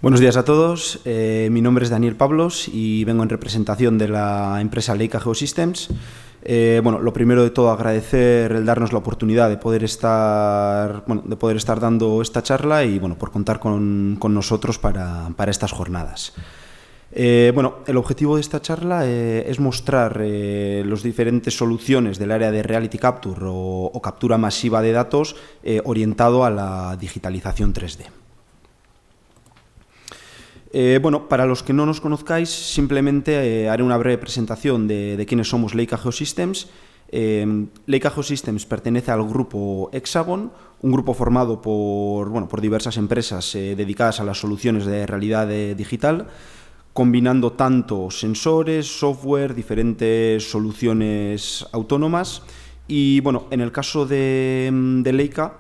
Buenos días a todos, mi nombre es Daniel Pablos y vengo en representación de la empresa Leica Geosystems. Lo primero de todo agradecer el darnos la oportunidad de poder estar dando esta charla y por contar con nosotros para estas jornadas. El objetivo de esta charla es mostrar las diferentes soluciones del área de Reality Capture o captura masiva de datos orientado a la digitalización 3D. Para los que no nos conozcáis, simplemente haré una breve presentación de quiénes somos Leica Geosystems. Leica Geosystems pertenece al grupo Hexagon, un grupo formado por diversas empresas dedicadas a las soluciones de realidad digital, combinando tanto sensores, software, diferentes soluciones autónomas. Y en el caso de Leica,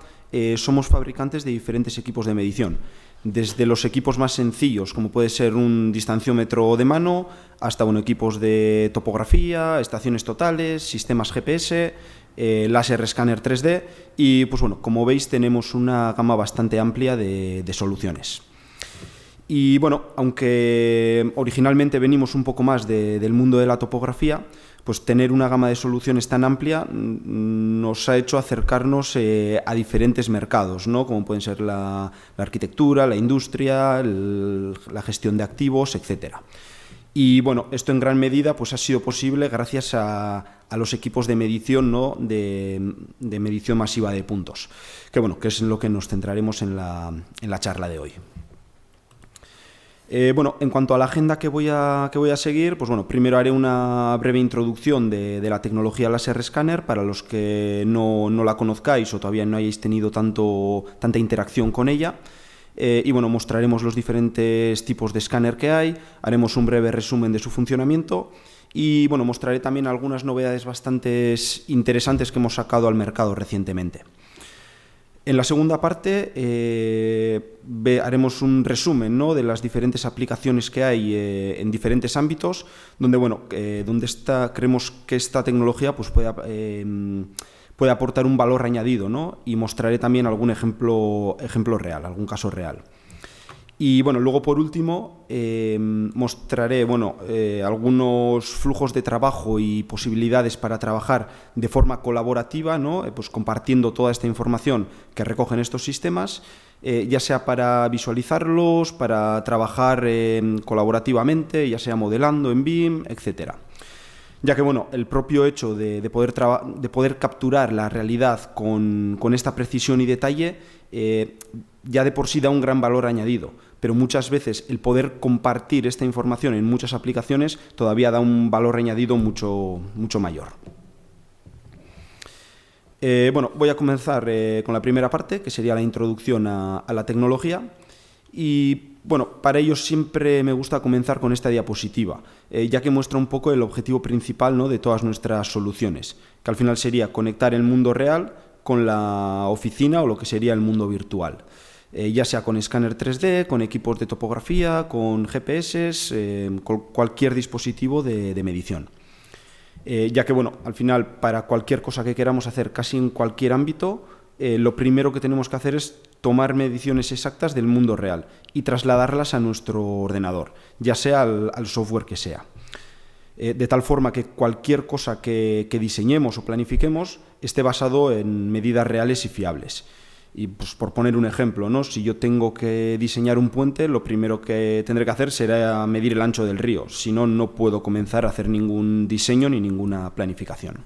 somos fabricantes de diferentes equipos de medición. Desde los equipos más sencillos, como puede ser un distanciómetro de mano, hasta equipos de topografía, estaciones totales, sistemas GPS, láser escáner 3D y, como veis, tenemos una gama bastante amplia de soluciones. Y aunque originalmente venimos un poco más del mundo de la topografía, pues tener una gama de soluciones tan amplia nos ha hecho acercarnos a diferentes mercados, ¿no? Como pueden ser la arquitectura, la industria, la gestión de activos, etcétera. Y esto en gran medida pues ha sido posible gracias a los equipos de medición, ¿no? de medición masiva de puntos, que es en lo que nos centraremos en la charla de hoy. En cuanto a la agenda que voy a seguir, primero haré una breve introducción de la tecnología láser escáner para los que no la conozcáis o todavía no hayáis tenido tanta interacción con ella. Mostraremos los diferentes tipos de escáner que hay, haremos un breve resumen de su funcionamiento y mostraré también algunas novedades bastante interesantes que hemos sacado al mercado recientemente. En la segunda parte haremos un resumen, ¿no? de las diferentes aplicaciones que hay en diferentes ámbitos, donde creemos que esta tecnología pues, puede aportar un valor añadido, ¿no? Y mostraré también algún ejemplo real, algún caso real. Y luego por último mostraré algunos flujos de trabajo y posibilidades para trabajar de forma colaborativa, ¿no? Pues compartiendo toda esta información que recogen estos sistemas, ya sea para visualizarlos, para trabajar colaborativamente, ya sea modelando en BIM, etcétera. Ya que el propio hecho de poder capturar la realidad con esta precisión y detalle ya de por sí da un gran valor añadido, pero muchas veces el poder compartir esta información en muchas aplicaciones todavía da un valor añadido mucho mayor. Voy a comenzar con la primera parte, que sería la introducción a la tecnología. Y para ello siempre me gusta comenzar con esta diapositiva, ya que muestra un poco el objetivo principal, ¿no? de todas nuestras soluciones, que al final sería conectar el mundo real con la oficina o lo que sería el mundo virtual. Ya sea con escáner 3D, con equipos de topografía, con GPS, con cualquier dispositivo de medición. Ya que, al final, para cualquier cosa que queramos hacer casi en cualquier ámbito, lo primero que tenemos que hacer es tomar mediciones exactas del mundo real y trasladarlas a nuestro ordenador, ya sea al software que sea. De tal forma que cualquier cosa que diseñemos o planifiquemos esté basado en medidas reales y fiables. Y pues, por poner un ejemplo, ¿no? Si yo tengo que diseñar un puente, lo primero que tendré que hacer será medir el ancho del río, si no, no puedo comenzar a hacer ningún diseño ni ninguna planificación.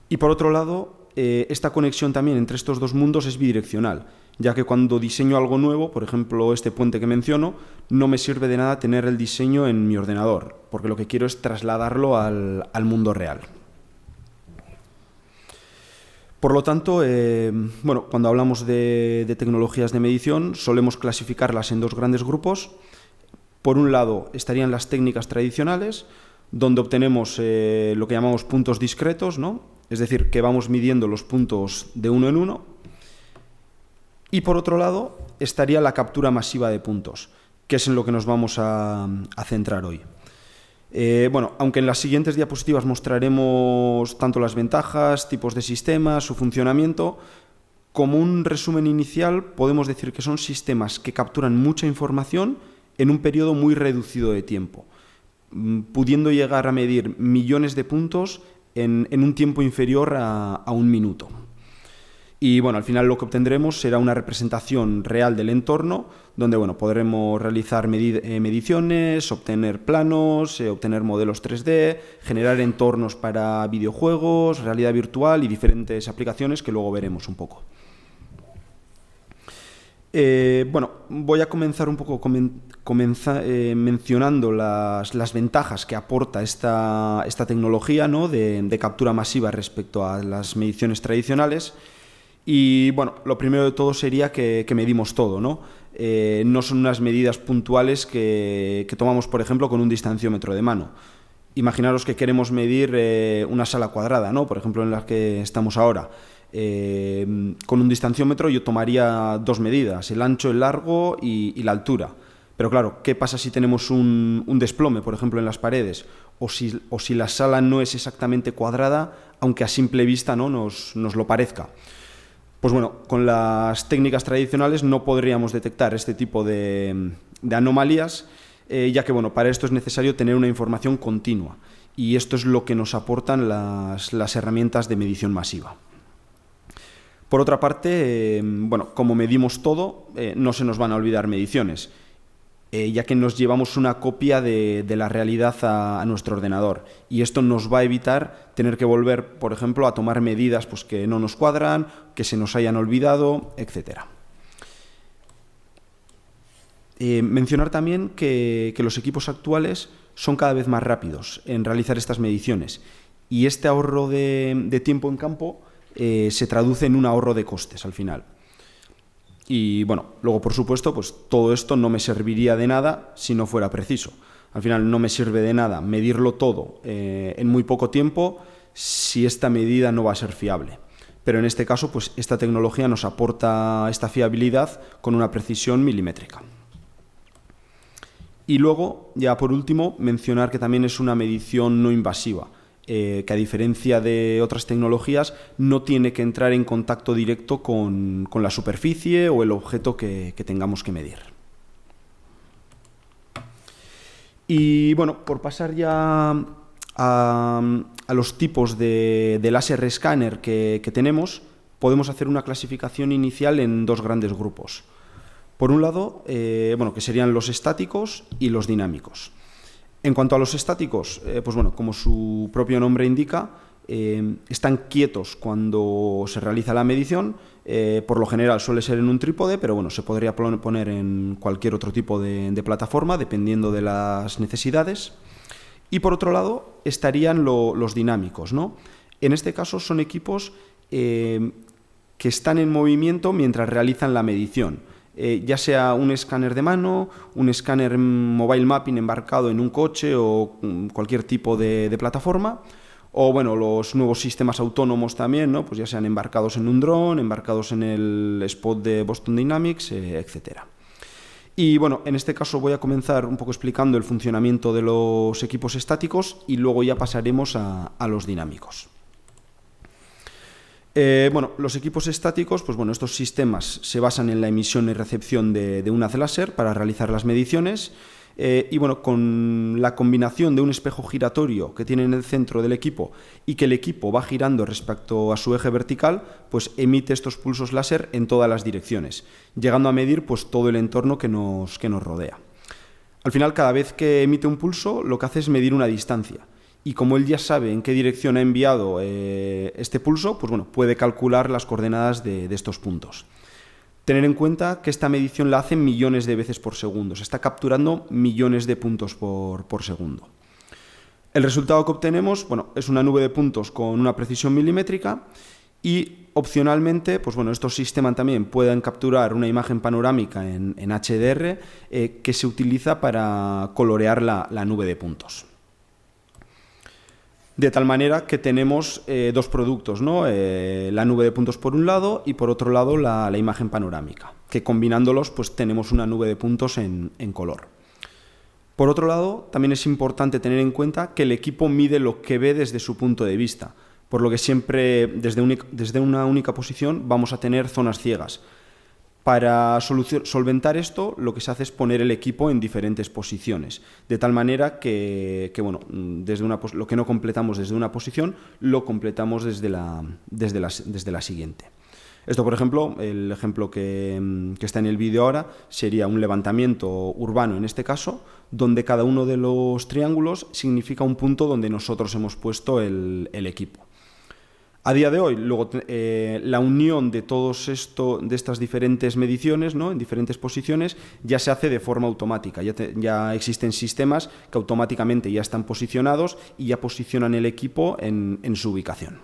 Y por otro lado, esta conexión también entre estos dos mundos es bidireccional, ya que cuando diseño algo nuevo, por ejemplo este puente que menciono, no me sirve de nada tener el diseño en mi ordenador, porque lo que quiero es trasladarlo al mundo real. Por lo tanto, cuando hablamos de tecnologías de medición, solemos clasificarlas en dos grandes grupos. Por un lado estarían las técnicas tradicionales, donde obtenemos lo que llamamos puntos discretos, ¿no? Es decir, que vamos midiendo los puntos de uno en uno. Y por otro lado estaría la captura masiva de puntos, que es en lo que nos vamos a centrar hoy. Aunque en las siguientes diapositivas mostraremos tanto las ventajas, tipos de sistemas, su funcionamiento, Como un resumen inicial, podemos decir que son sistemas que capturan mucha información en un periodo muy reducido de tiempo, pudiendo llegar a medir millones de puntos en un tiempo inferior a un minuto. Y bueno, al final lo que obtendremos será una representación real del entorno, donde bueno, podremos realizar mediciones, obtener planos, obtener modelos 3D, generar entornos para videojuegos, realidad virtual y diferentes aplicaciones que luego veremos un poco. Bueno, voy a comenzar un poco mencionando las ventajas que aporta esta tecnología, ¿no?, de captura masiva respecto a las mediciones tradicionales. Y bueno, lo primero de todo sería que medimos todo, ¿no? No son unas medidas puntuales que tomamos, por ejemplo, con un distanciómetro de mano. Imaginaros que queremos medir una sala cuadrada, ¿no?, por ejemplo, en la que estamos ahora. Con un distanciómetro yo tomaría dos medidas, el ancho, el largo y la altura. Pero claro, ¿qué pasa si tenemos un desplome, por ejemplo, en las paredes? O si la sala no es exactamente cuadrada, aunque a simple vista, ¿no?, nos lo parezca. Pues bueno, con las técnicas tradicionales no podríamos detectar este tipo de anomalías, ya que bueno, para esto es necesario tener una información continua. Y esto es lo que nos aportan las herramientas de medición masiva. Por otra parte, bueno, como medimos todo, no se nos van a olvidar mediciones, ya que nos llevamos una copia de la realidad a nuestro ordenador. Y esto nos va a evitar tener que volver, por ejemplo, a tomar medidas pues, que no nos cuadran, que se nos hayan olvidado, etc. Mencionar también que los equipos actuales son cada vez más rápidos en realizar estas mediciones. Y este ahorro de tiempo en campo se traduce en un ahorro de costes al final. Y bueno, luego por supuesto, pues todo esto no me serviría de nada si no fuera preciso. Al final no me sirve de nada medirlo todo en muy poco tiempo si esta medida no va a ser fiable. Pero en este caso, pues esta tecnología nos aporta esta fiabilidad con una precisión milimétrica. Y luego, ya por último, mencionar que también es una medición no invasiva, que a diferencia de otras tecnologías no tiene que entrar en contacto directo con la superficie o el objeto que tengamos que medir. Y bueno, por pasar ya a los tipos de láser escáner que tenemos, podemos hacer una clasificación inicial en dos grandes grupos. Por un lado, bueno, que serían los estáticos y los dinámicos. En cuanto a los estáticos, pues bueno, como su propio nombre indica, están quietos cuando se realiza la medición. Por lo general suele ser en un trípode, pero bueno, se podría poner en cualquier otro tipo de plataforma, dependiendo de las necesidades. Y por otro lado estarían los dinámicos, ¿no? En este caso son equipos que están en movimiento mientras realizan la medición. Ya sea un escáner de mano, un escáner mobile mapping embarcado en un coche o cualquier tipo de plataforma, o bueno, los nuevos sistemas autónomos también, ¿no? Pues ya sean embarcados en un dron, embarcados en el Spot de Boston Dynamics, etc. Y bueno, en este caso voy a comenzar un poco explicando el funcionamiento de los equipos estáticos y luego ya pasaremos a los dinámicos. Bueno, los equipos estáticos, pues bueno, estos sistemas se basan en la emisión y recepción de un haz láser para realizar las mediciones y bueno, con la combinación de un espejo giratorio que tiene en el centro del equipo y que el equipo va girando respecto a su eje vertical, pues emite estos pulsos láser en todas las direcciones, llegando a medir pues todo el entorno que nos rodea. Al final, cada vez que emite un pulso, lo que hace es medir una distancia. Y como él ya sabe en qué dirección ha enviado este pulso, pues bueno, puede calcular las coordenadas de estos puntos. Tener en cuenta que esta medición la hace millones de veces por segundo, se está capturando millones de puntos por segundo. El resultado que obtenemos, bueno, es una nube de puntos con una precisión milimétrica y opcionalmente, pues bueno, estos sistemas también pueden capturar una imagen panorámica en HDR que se utiliza para colorear la nube de puntos. De tal manera que tenemos dos productos, ¿no? La nube de puntos por un lado y por otro lado la imagen panorámica, que combinándolos pues tenemos una nube de puntos en color. Por otro lado, también es importante tener en cuenta que el equipo mide lo que ve desde su punto de vista, por lo que siempre desde una única posición vamos a tener zonas ciegas. Para solventar esto, lo que se hace es poner el equipo en diferentes posiciones, de tal manera que bueno, lo que no completamos desde una posición, lo completamos desde la siguiente. Esto, por ejemplo, el ejemplo que está en el vídeo ahora sería un levantamiento urbano, en este caso, donde cada uno de los triángulos significa un punto donde nosotros hemos puesto el equipo. A día de hoy, luego, la unión de de estas diferentes mediciones, ¿no?, en diferentes posiciones, ya se hace de forma automática. Ya existen sistemas que automáticamente ya están posicionados y ya posicionan el equipo en su ubicación.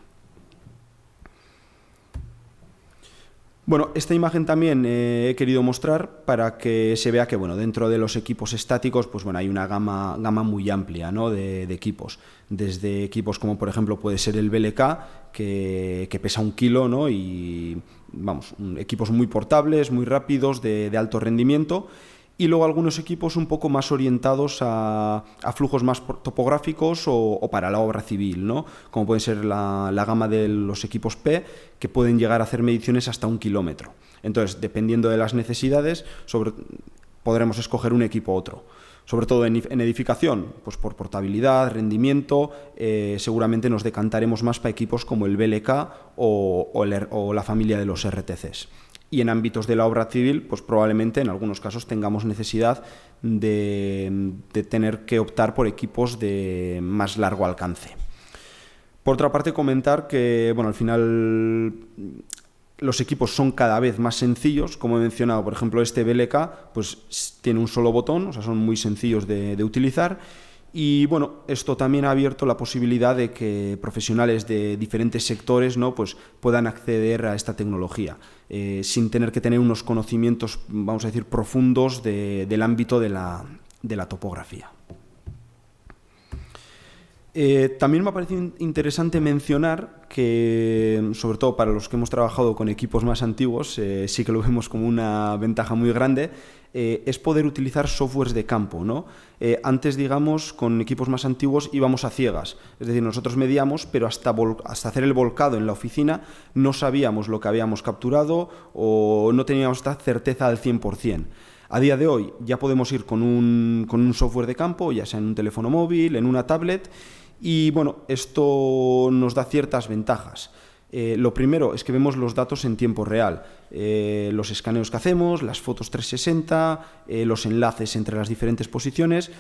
Bueno, esta imagen también he querido mostrar para que se vea que, bueno, dentro de los equipos estáticos, pues bueno, hay una gama muy amplia, ¿no?, de equipos. Desde equipos como, por ejemplo, puede ser el BLK, que pesa 1 kilo, ¿no?, y vamos, equipos muy portables, muy rápidos, de alto rendimiento. Y luego algunos equipos un poco más orientados a flujos más topográficos o para la obra civil, ¿no?, como puede ser la gama de los equipos P, que pueden llegar a hacer mediciones hasta 1 kilómetro. Entonces, dependiendo de las necesidades, podremos escoger un equipo u otro. Sobre todo en edificación, pues por portabilidad, rendimiento, seguramente nos decantaremos más para equipos como el BLK o la familia de los RTCs. Y en ámbitos de la obra civil, pues probablemente en algunos casos tengamos necesidad de tener que optar por equipos de más largo alcance. Por otra parte, comentar que, bueno, al final los equipos son cada vez más sencillos. Como he mencionado, por ejemplo, este BLK pues tiene un solo botón, o sea, son muy sencillos de utilizar. Y bueno, esto también ha abierto la posibilidad de que profesionales de diferentes sectores, ¿no?, pues puedan acceder a esta tecnología sin tener que tener unos conocimientos, vamos a decir, profundos del ámbito de la topografía. También me ha parecido interesante mencionar que, sobre todo para los que hemos trabajado con equipos más antiguos, sí que lo vemos como una ventaja muy grande, es poder utilizar softwares de campo, ¿no? Antes, digamos, con equipos más antiguos íbamos a ciegas, es decir, nosotros medíamos, pero hasta hacer el volcado en la oficina no sabíamos lo que habíamos capturado o no teníamos esta certeza al 100%. A día de hoy ya podemos ir con un software de campo, ya sea en un teléfono móvil, en una tablet, y bueno, esto nos da ciertas ventajas. Lo primero es que vemos los datos en tiempo real, los escaneos que hacemos, las fotos 360, los enlaces entre las diferentes posiciones,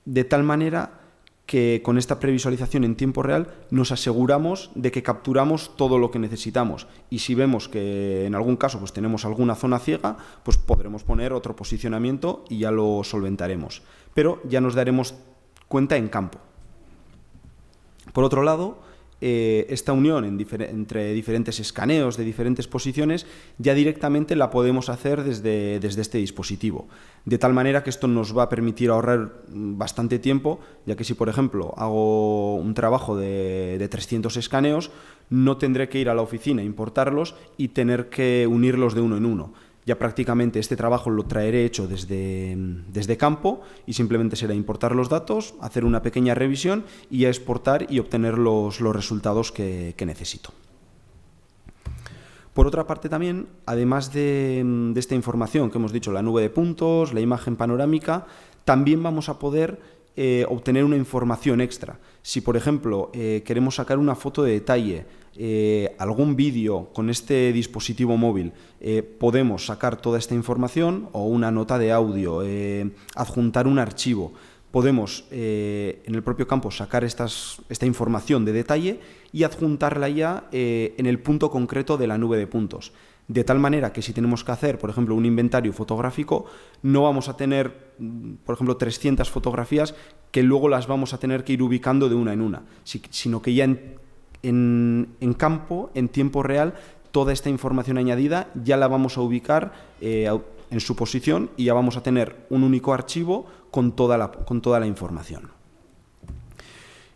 de tal manera que con esta previsualización en tiempo real nos aseguramos de que capturamos todo lo que necesitamos, y si vemos que en algún caso pues tenemos alguna zona ciega, pues podremos poner otro posicionamiento y ya lo solventaremos, pero ya nos daremos cuenta en campo. Por otro lado, esta unión entre diferentes escaneos de diferentes posiciones ya directamente la podemos hacer desde este dispositivo, de tal manera que esto nos va a permitir ahorrar bastante tiempo, ya que si, por ejemplo, hago un trabajo de 300 escaneos, no tendré que ir a la oficina a importarlos y tener que unirlos de uno en uno. Ya prácticamente este trabajo lo traeré hecho desde campo y simplemente será importar los datos, hacer una pequeña revisión y ya exportar y obtener los resultados que necesito. Por otra parte también, además de esta información que hemos dicho, la nube de puntos, la imagen panorámica, también vamos a poder obtener una información extra. Si, por ejemplo, queremos sacar una foto de detalle, algún vídeo con este dispositivo móvil, podemos sacar toda esta información, o una nota de audio, adjuntar un archivo. Podemos en el propio campo sacar esta información de detalle y adjuntarla ya en el punto concreto de la nube de puntos. De tal manera que si tenemos que hacer, por ejemplo, un inventario fotográfico, no vamos a tener, por ejemplo, 300 fotografías que luego las vamos a tener que ir ubicando de una en una, sino que ya en campo, en tiempo real, toda esta información añadida ya la vamos a ubicar en su posición y ya vamos a tener un único archivo con toda la información.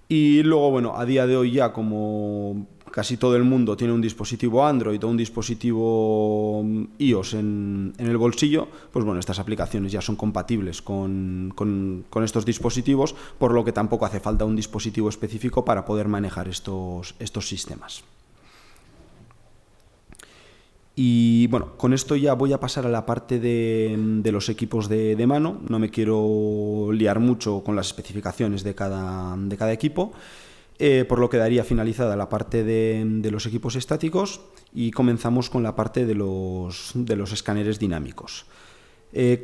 Y luego, bueno, a día de hoy ya, como casi todo el mundo tiene un dispositivo Android o un dispositivo iOS en el bolsillo, pues bueno, estas aplicaciones ya son compatibles con estos dispositivos, por lo que tampoco hace falta un dispositivo específico para poder manejar estos sistemas. Y bueno, con esto ya voy a pasar a la parte de los equipos de mano. No me quiero liar mucho con las especificaciones de cada equipo, por lo que daría finalizada la parte de los equipos estáticos y comenzamos con la parte de los escáneres dinámicos.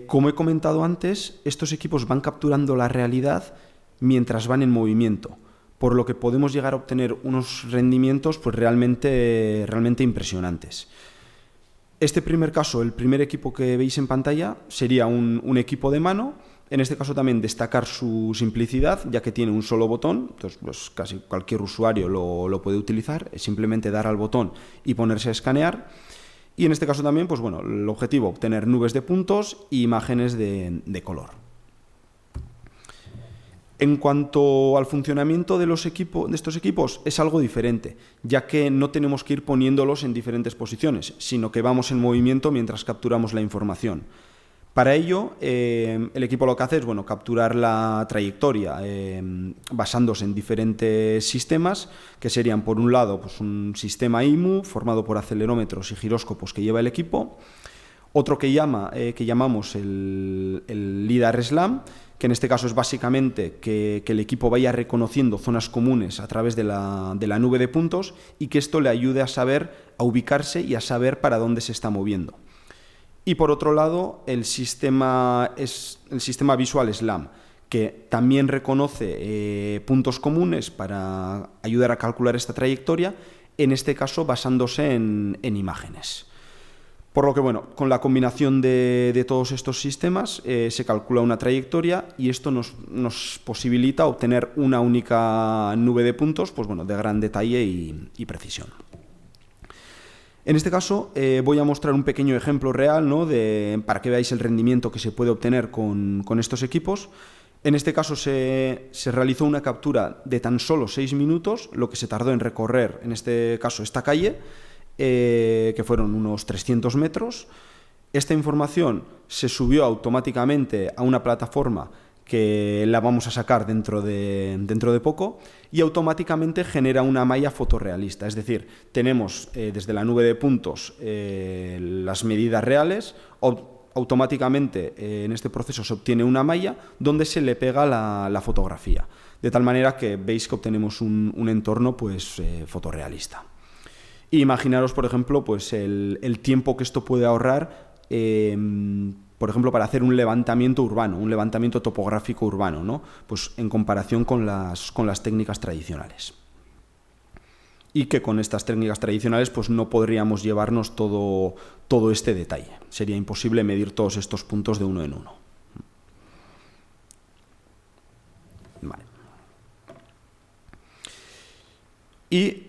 Como he comentado antes, estos equipos van capturando la realidad mientras van en movimiento, por lo que podemos llegar a obtener unos rendimientos pues realmente impresionantes. Este primer caso, el primer equipo que veis en pantalla, sería un equipo de mano. En este caso también destacar su simplicidad, ya que tiene un solo botón, entonces pues casi cualquier usuario lo puede utilizar, es simplemente dar al botón y ponerse a escanear. Y en este caso también, pues bueno, el objetivo, obtener nubes de puntos e imágenes de color. En cuanto al funcionamiento de estos equipos, es algo diferente, ya que no tenemos que ir poniéndolos en diferentes posiciones, sino que vamos en movimiento mientras capturamos la información. Para ello, el equipo lo que hace es capturar la trayectoria basándose en diferentes sistemas, que serían, por un lado, pues un sistema IMU formado por acelerómetros y giróscopos que lleva el equipo, otro que llamamos el LiDAR SLAM, que en este caso es básicamente que el equipo vaya reconociendo zonas comunes a través de la nube de puntos y que esto le ayude a ubicarse y a saber para dónde se está moviendo. Y por otro lado, el sistema visual SLAM, que también reconoce puntos comunes para ayudar a calcular esta trayectoria, en este caso basándose en imágenes. Por lo que, con la combinación de todos estos sistemas se calcula una trayectoria y esto nos posibilita obtener una única nube de puntos de gran detalle y precisión. En este caso voy a mostrar un pequeño ejemplo real, ¿no? Para que veáis el rendimiento que se puede obtener con estos equipos. En este caso se realizó una captura de tan solo 6 minutos, lo que se tardó en recorrer, en este caso, esta calle, que fueron unos 300 metros. Esta información se subió automáticamente a una plataforma que la vamos a sacar dentro de poco y automáticamente genera una malla fotorrealista. Es decir, tenemos desde la nube de puntos las medidas reales. Automáticamente en este proceso se obtiene una malla donde se le pega la fotografía, de tal manera que veis que obtenemos un entorno fotorrealista. Imaginaros, por ejemplo, el tiempo que esto puede ahorrar, por ejemplo, para hacer un levantamiento urbano, un levantamiento topográfico urbano, ¿no? Pues en comparación con las técnicas tradicionales. Y que con estas técnicas tradicionales pues no podríamos llevarnos todo este detalle. Sería imposible medir todos estos puntos de uno en uno. Vale. Y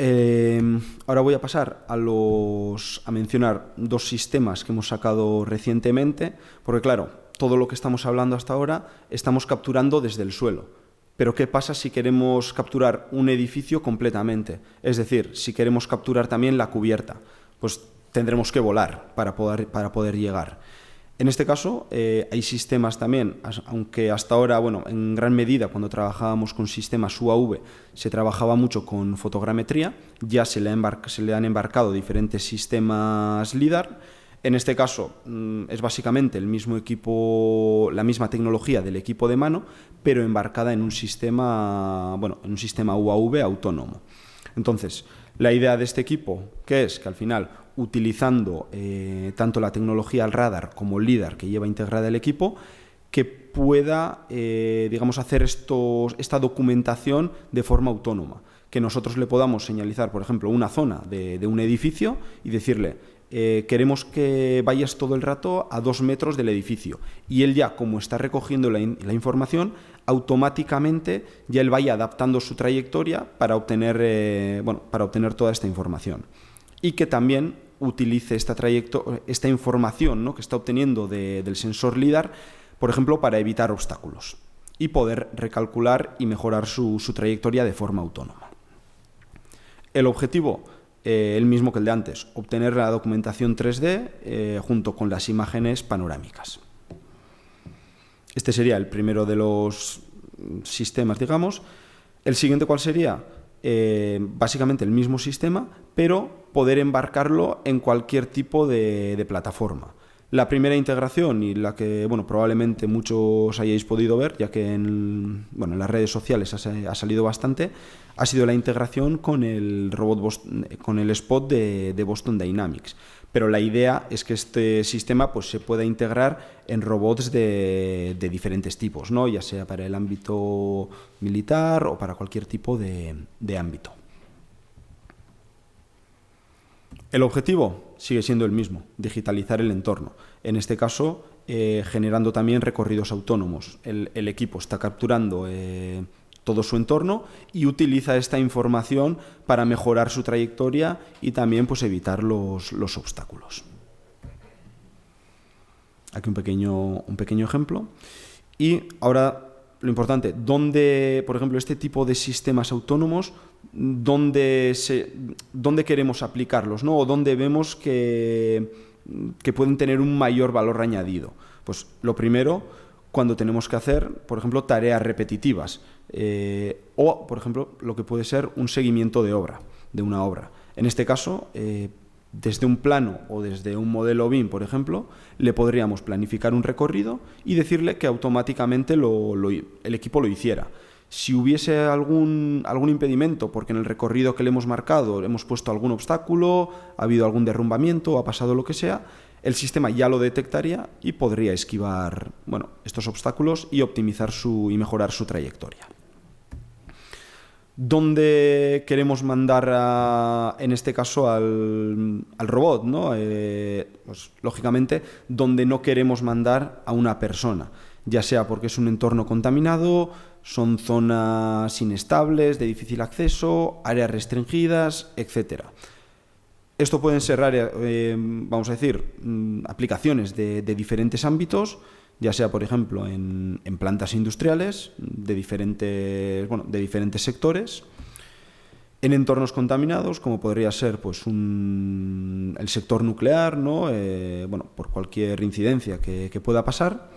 ahora voy a pasar a mencionar dos sistemas que hemos sacado recientemente, porque claro, todo lo que estamos hablando hasta ahora estamos capturando desde el suelo. Pero ¿qué pasa si queremos capturar un edificio completamente? Es decir, si queremos capturar también la cubierta, pues tendremos que volar para poder llegar. En este caso hay sistemas también, aunque hasta ahora, en gran medida cuando trabajábamos con sistemas UAV se trabajaba mucho con fotogrametría, ya se le han embarcado diferentes sistemas LiDAR. En este caso es básicamente el mismo equipo, la misma tecnología del equipo de mano, pero embarcada en un sistema UAV autónomo. Entonces, la idea de este equipo, ¿qué es? Que al final, utilizando tanto la tecnología al radar como el LiDAR que lleva integrada el equipo, que pueda hacer esta documentación de forma autónoma, que nosotros le podamos señalizar, por ejemplo, una zona de un edificio y decirle: queremos que vayas todo el rato a 2 metros del edificio, y él ya, como está recogiendo la información, automáticamente ya él vaya adaptando su trayectoria para obtener toda esta información, y que también utilice esta información, ¿no?, que está obteniendo del sensor LiDAR, por ejemplo, para evitar obstáculos y poder recalcular y mejorar su trayectoria de forma autónoma. El objetivo, el mismo que el de antes, obtener la documentación 3D junto con las imágenes panorámicas. Este sería el primero de los sistemas, digamos. El siguiente, ¿cuál sería? Básicamente el mismo sistema, pero poder embarcarlo en cualquier tipo de plataforma. La primera integración, y la que probablemente muchos hayáis podido ver, ya que en las redes sociales ha salido bastante, ha sido la integración con el con el Spot de Boston Dynamics. Pero la idea es que este sistema pues, se pueda integrar en robots de diferentes tipos, ¿no? Ya sea para el ámbito militar o para cualquier tipo de ámbito. El objetivo sigue siendo el mismo, digitalizar el entorno. En este caso, generando también recorridos autónomos. El equipo está capturando todo su entorno y utiliza esta información para mejorar su trayectoria y también pues, evitar los obstáculos. Aquí un pequeño ejemplo. Y ahora lo importante, ¿dónde, por ejemplo, este tipo de sistemas autónomos, dónde queremos aplicarlos, ¿no? O dónde vemos que pueden tener un mayor valor añadido? Pues lo primero, cuando tenemos que hacer, por ejemplo, tareas repetitivas o, por ejemplo, lo que puede ser un seguimiento de una obra. En este caso, desde un plano o desde un modelo BIM, por ejemplo, le podríamos planificar un recorrido y decirle que automáticamente el equipo lo hiciera. Si hubiese algún impedimento, porque en el recorrido que le hemos marcado hemos puesto algún obstáculo, ha habido algún derrumbamiento, ha pasado lo que sea, el sistema ya lo detectaría y podría esquivar estos obstáculos y optimizar y mejorar su trayectoria. ¿Dónde queremos mandar, en este caso, al robot, ¿no? Pues, lógicamente, donde no queremos mandar a una persona, ya sea porque es un entorno contaminado, son zonas inestables, de difícil acceso, áreas restringidas, etc. Esto pueden ser aplicaciones de diferentes ámbitos, ya sea, por ejemplo, en plantas industriales de diferentes sectores, en entornos contaminados, como podría ser pues, el sector nuclear, ¿no? Por cualquier incidencia que pueda pasar.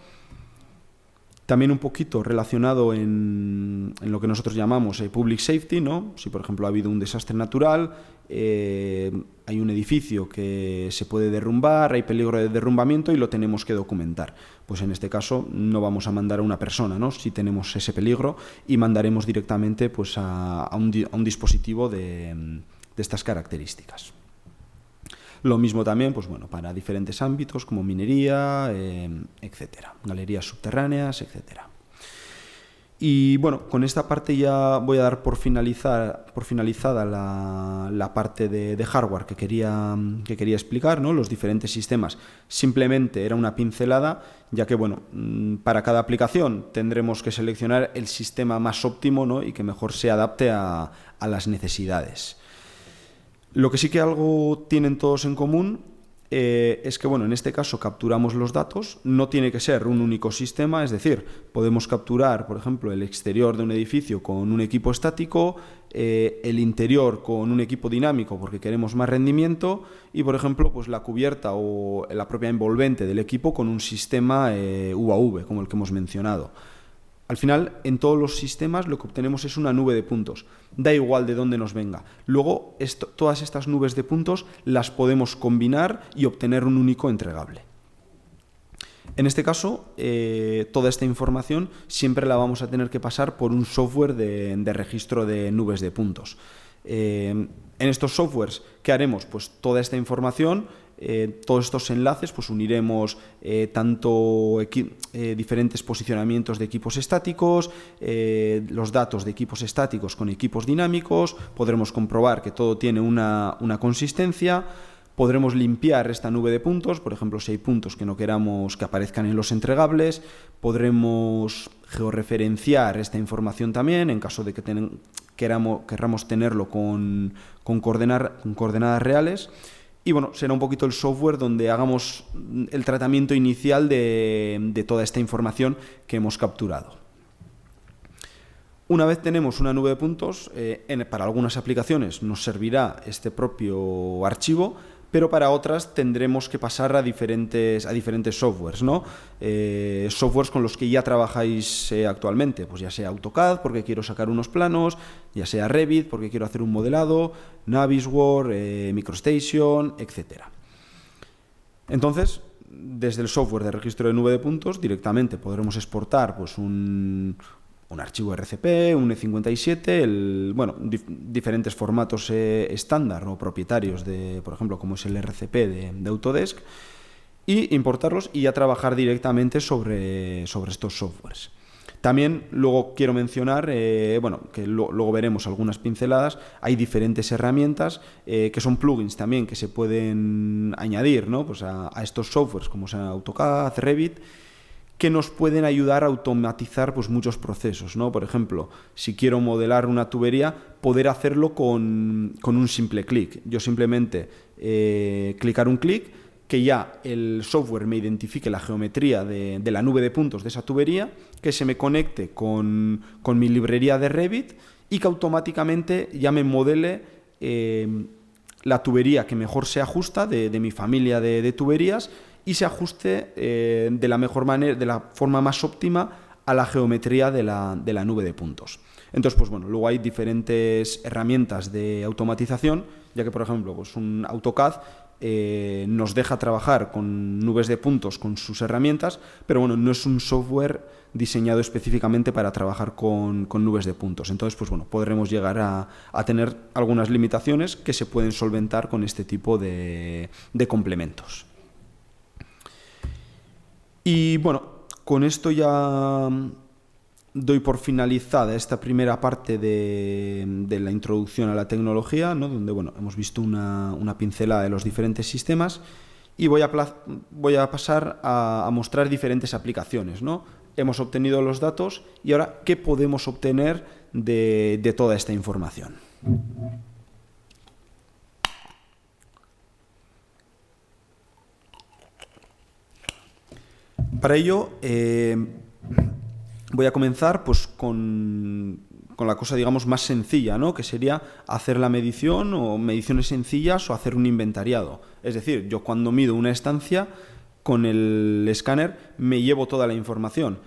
También un poquito relacionado en lo que nosotros llamamos public safety, ¿no? Si, por ejemplo, ha habido un desastre natural, hay un edificio que se puede derrumbar, hay peligro de derrumbamiento y lo tenemos que documentar. Pues en este caso no vamos a mandar a una persona, ¿no? Si tenemos ese peligro, y mandaremos directamente pues, a un dispositivo de estas características. Lo mismo también para diferentes ámbitos como minería, etcétera, galerías subterráneas, etcétera. Y con esta parte ya voy a dar por finalizada la parte de hardware que quería explicar, ¿no? Los diferentes sistemas. Simplemente era una pincelada, ya que para cada aplicación tendremos que seleccionar el sistema más óptimo, ¿no? Y que mejor se adapte a las necesidades. Lo que sí que algo tienen todos en común es que, en este caso capturamos los datos, no tiene que ser un único sistema, es decir, podemos capturar, por ejemplo, el exterior de un edificio con un equipo estático, el interior con un equipo dinámico porque queremos más rendimiento y, por ejemplo, pues la cubierta o la propia envolvente del equipo con un sistema UAV, como el que hemos mencionado. Al final, en todos los sistemas lo que obtenemos es una nube de puntos. Da igual de dónde nos venga. Luego, todas estas nubes de puntos las podemos combinar y obtener un único entregable. En este caso, toda esta información siempre la vamos a tener que pasar por un software de registro de nubes de puntos. En estos softwares, ¿qué haremos? Pues toda esta información, todos estos enlaces, pues uniremos diferentes posicionamientos de equipos estáticos, los datos de equipos estáticos con equipos dinámicos, podremos comprobar que todo tiene una consistencia, podremos limpiar esta nube de puntos, por ejemplo, si hay puntos que no queramos que aparezcan en los entregables, podremos georreferenciar esta información también en caso de que queramos tenerlo con coordenadas reales. Y será un poquito el software donde hagamos el tratamiento inicial de toda esta información que hemos capturado. Una vez tenemos una nube de puntos, para algunas aplicaciones nos servirá este propio archivo, pero para otras tendremos que pasar a diferentes softwares, ¿no? Softwares con los que ya trabajáis actualmente, pues ya sea AutoCAD porque quiero sacar unos planos, ya sea Revit porque quiero hacer un modelado, Navisworks, MicroStation, etc. Entonces, desde el software de registro de nube de puntos directamente podremos exportar pues un archivo RCP, un E57, diferentes formatos estándar o propietarios, por ejemplo, como es el RCP de Autodesk, y importarlos y ya trabajar directamente sobre estos softwares. También luego quiero mencionar, que luego veremos algunas pinceladas, hay diferentes herramientas que son plugins también que se pueden añadir, ¿no? Pues a estos softwares como sea AutoCAD, Revit, que nos pueden ayudar a automatizar pues, muchos procesos, ¿no? Por ejemplo, si quiero modelar una tubería, poder hacerlo con un simple clic. Yo simplemente clicar un clic, que ya el software me identifique la geometría de la nube de puntos de esa tubería, que se me conecte con mi librería de Revit y que automáticamente ya me modele la tubería que mejor se ajusta de mi familia de tuberías y se ajuste de la mejor manera, de la forma más óptima a la geometría de la nube de puntos. Entonces, pues bueno, luego hay diferentes herramientas de automatización, ya que, por ejemplo, pues un AutoCAD nos deja trabajar con nubes de puntos con sus herramientas, pero bueno, no es un software diseñado específicamente para trabajar con nubes de puntos. Entonces, pues bueno, podremos llegar a tener algunas limitaciones que se pueden solventar con este tipo de complementos. Y bueno, con esto ya doy por finalizada esta primera parte de la introducción a la tecnología, ¿no? Donde bueno, hemos visto una pincelada de los diferentes sistemas y voy a pasar a mostrar diferentes aplicaciones, ¿no? Hemos obtenido los datos y ahora, ¿qué podemos obtener de toda esta información? Para ello, voy a comenzar pues, con la cosa, digamos, más sencilla, ¿no? Que sería hacer la medición o mediciones sencillas o hacer un inventariado. Es decir, yo cuando mido una estancia, con el escáner me llevo toda la información.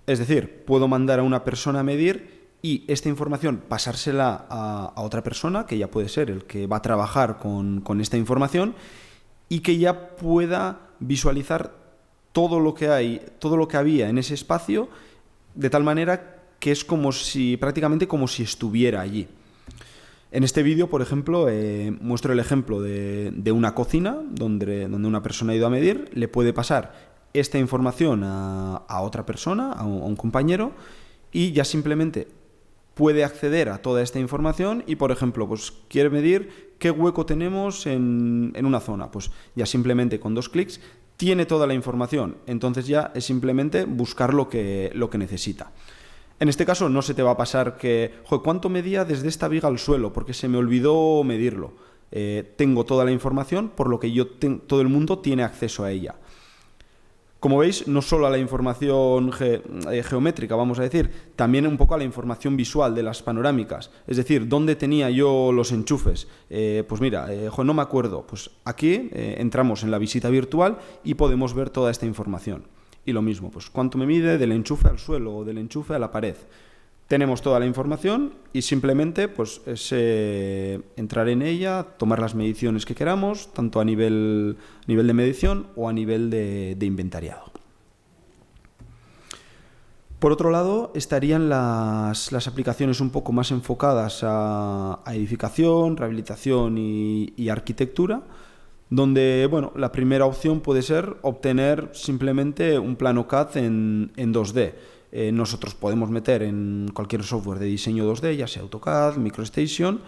Es decir, puedo mandar a una persona a medir y esta información pasársela a otra persona, que ya puede ser el que va a trabajar con esta información, y que ya pueda visualizar todo lo que había en ese espacio, de tal manera que es prácticamente como si estuviera allí. En este vídeo, por ejemplo, muestro el ejemplo de una cocina donde una persona ha ido a medir, le puede pasar esta información a otra persona, a un compañero, y ya simplemente puede acceder a toda esta información y, por ejemplo, pues quiere medir qué hueco tenemos en una zona. Pues ya simplemente con 2 clics tiene toda la información, entonces ya es simplemente buscar lo que necesita. En este caso no se te va a pasar que, ¿cuánto medía desde esta viga al suelo? Porque se me olvidó medirlo. Tengo toda la información, por lo que todo el mundo tiene acceso a ella. Como veis, no solo a la información geométrica, vamos a decir, también un poco a la información visual de las panorámicas. Es decir, ¿dónde tenía yo los enchufes? Pues mira, no me acuerdo. Pues aquí entramos en la visita virtual y podemos ver toda esta información. Y lo mismo, pues cuánto me mide del enchufe al suelo o del enchufe a la pared. Tenemos toda la información y simplemente pues, es entrar en ella, tomar las mediciones que queramos, tanto a nivel de medición o a nivel de inventariado. Por otro lado, estarían las aplicaciones un poco más enfocadas a edificación, rehabilitación y arquitectura, donde bueno, la primera opción puede ser obtener simplemente un plano CAD en 2D. Nosotros podemos meter en cualquier software de diseño 2D, ya sea AutoCAD, MicroStation,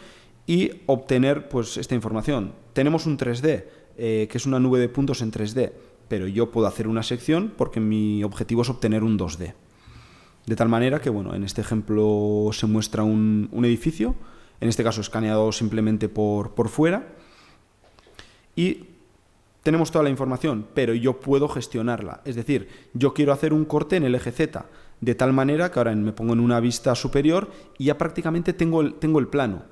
y obtener pues, esta información. Tenemos un 3D, que es una nube de puntos en 3D, pero yo puedo hacer una sección porque mi objetivo es obtener un 2D. De tal manera que, bueno, en este ejemplo se muestra un edificio, en este caso escaneado simplemente por fuera, y tenemos toda la información, pero yo puedo gestionarla. Es decir, yo quiero hacer un corte en el eje Z. de tal manera que ahora me pongo en una vista superior y ya prácticamente tengo el plano.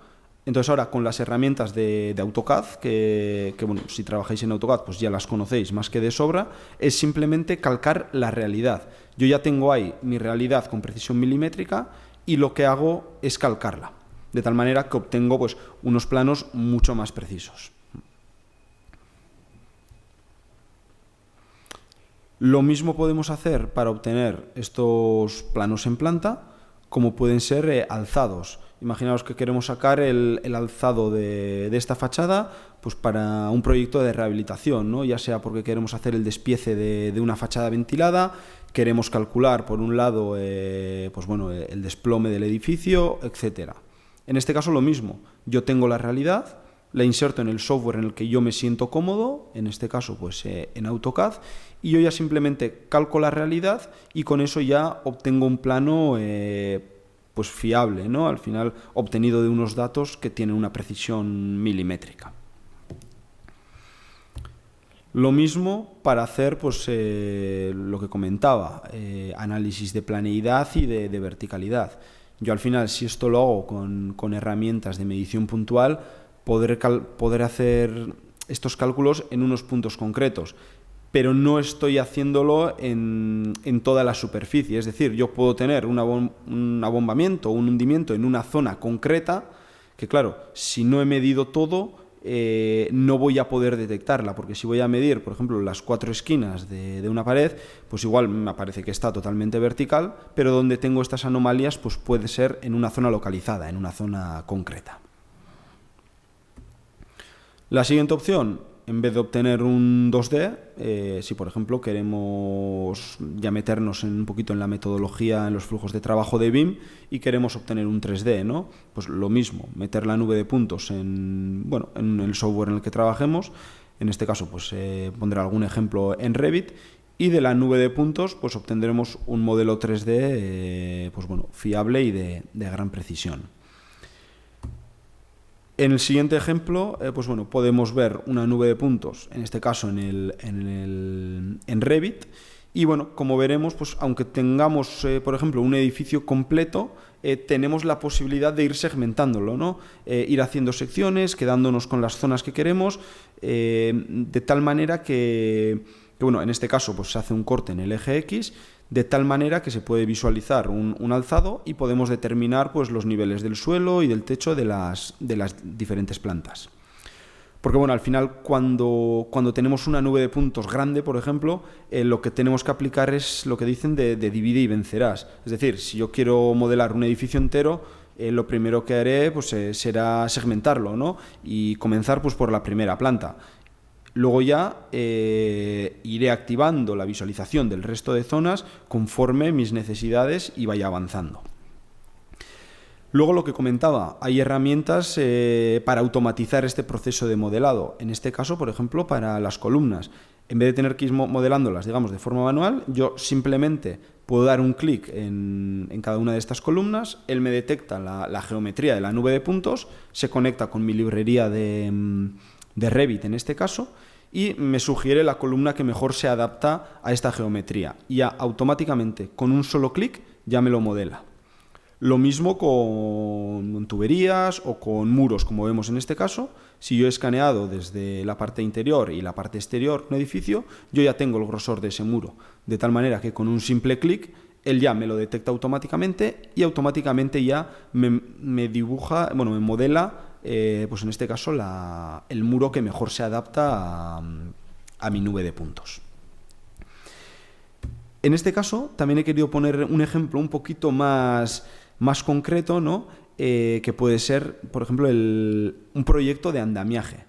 Entonces ahora con las herramientas de AutoCAD, que bueno, si trabajáis en AutoCAD pues ya las conocéis más que de sobra, es simplemente calcar la realidad. Yo ya tengo ahí mi realidad con precisión milimétrica y lo que hago es calcarla, de tal manera que obtengo pues unos planos mucho más precisos. Lo mismo podemos hacer para obtener estos planos en planta, como pueden ser alzados. Imaginaos que queremos sacar el alzado de esta fachada pues para un proyecto de rehabilitación, ¿no? Ya sea porque queremos hacer el despiece de una fachada ventilada, queremos calcular por un lado pues bueno, el desplome del edificio, etc. En este caso lo mismo, yo tengo la realidad, la inserto en el software en el que yo me siento cómodo, en este caso pues en AutoCAD, y yo ya simplemente calco la realidad y con eso ya obtengo un plano pues fiable, ¿no? Al final obtenido de unos datos que tienen una precisión milimétrica. Lo mismo para hacer pues, lo que comentaba, análisis de planeidad y de verticalidad. Yo al final, si esto lo hago con herramientas de medición puntual, poder hacer estos cálculos en unos puntos concretos, pero no estoy haciéndolo en toda la superficie. Es decir, yo puedo tener un abombamiento o un hundimiento en una zona concreta que, claro, si no he medido todo, no voy a poder detectarla, porque si voy a medir, por ejemplo, las 4 esquinas de una pared, pues igual me parece que está totalmente vertical, pero donde tengo estas anomalías pues puede ser en una zona localizada, en una zona concreta. La siguiente opción, en vez de obtener un 2D, si por ejemplo queremos ya meternos un poquito en la metodología, en los flujos de trabajo de BIM y queremos obtener un 3D, ¿no? Pues lo mismo, meter la nube de puntos en el software en el que trabajemos. En este caso pues pondré algún ejemplo en Revit, y de la nube de puntos pues obtendremos un modelo 3D pues bueno, fiable y de gran precisión. En el siguiente ejemplo, pues bueno, podemos ver una nube de puntos, en este caso en Revit, y bueno, como veremos, pues aunque tengamos, por ejemplo, un edificio completo, tenemos la posibilidad de ir segmentándolo, ¿no? Ir haciendo secciones, quedándonos con las zonas que queremos, de tal manera que bueno, en este caso pues se hace un corte en el eje X, de tal manera que se puede visualizar un alzado y podemos determinar pues, los niveles del suelo y del techo de las diferentes plantas. Porque bueno, al final cuando tenemos una nube de puntos grande, por ejemplo, lo que tenemos que aplicar es lo que dicen de divide y vencerás. Es decir, si yo quiero modelar un edificio entero, lo primero que haré pues, será segmentarlo, ¿no? Y comenzar pues, por la primera planta. Luego ya iré activando la visualización del resto de zonas conforme mis necesidades y vaya avanzando. Luego lo que comentaba, hay herramientas para automatizar este proceso de modelado. En este caso, por ejemplo, para las columnas. En vez de tener que ir modelándolas, digamos, de forma manual, yo simplemente puedo dar un clic en cada una de estas columnas, él me detecta la geometría de la nube de puntos, se conecta con mi librería de Revit en este caso, y me sugiere la columna que mejor se adapta a esta geometría. Y ya automáticamente, con un solo clic, ya me lo modela. Lo mismo con tuberías o con muros, como vemos en este caso. Si yo he escaneado desde la parte interior y la parte exterior de un edificio, yo ya tengo el grosor de ese muro. De tal manera que con un simple clic, él ya me lo detecta automáticamente y automáticamente ya me dibuja, bueno, me modela pues en este caso el muro que mejor se adapta a mi nube de puntos. En este caso también he querido poner un ejemplo un poquito más concreto, ¿no? Que puede ser, por ejemplo, un proyecto de andamiaje.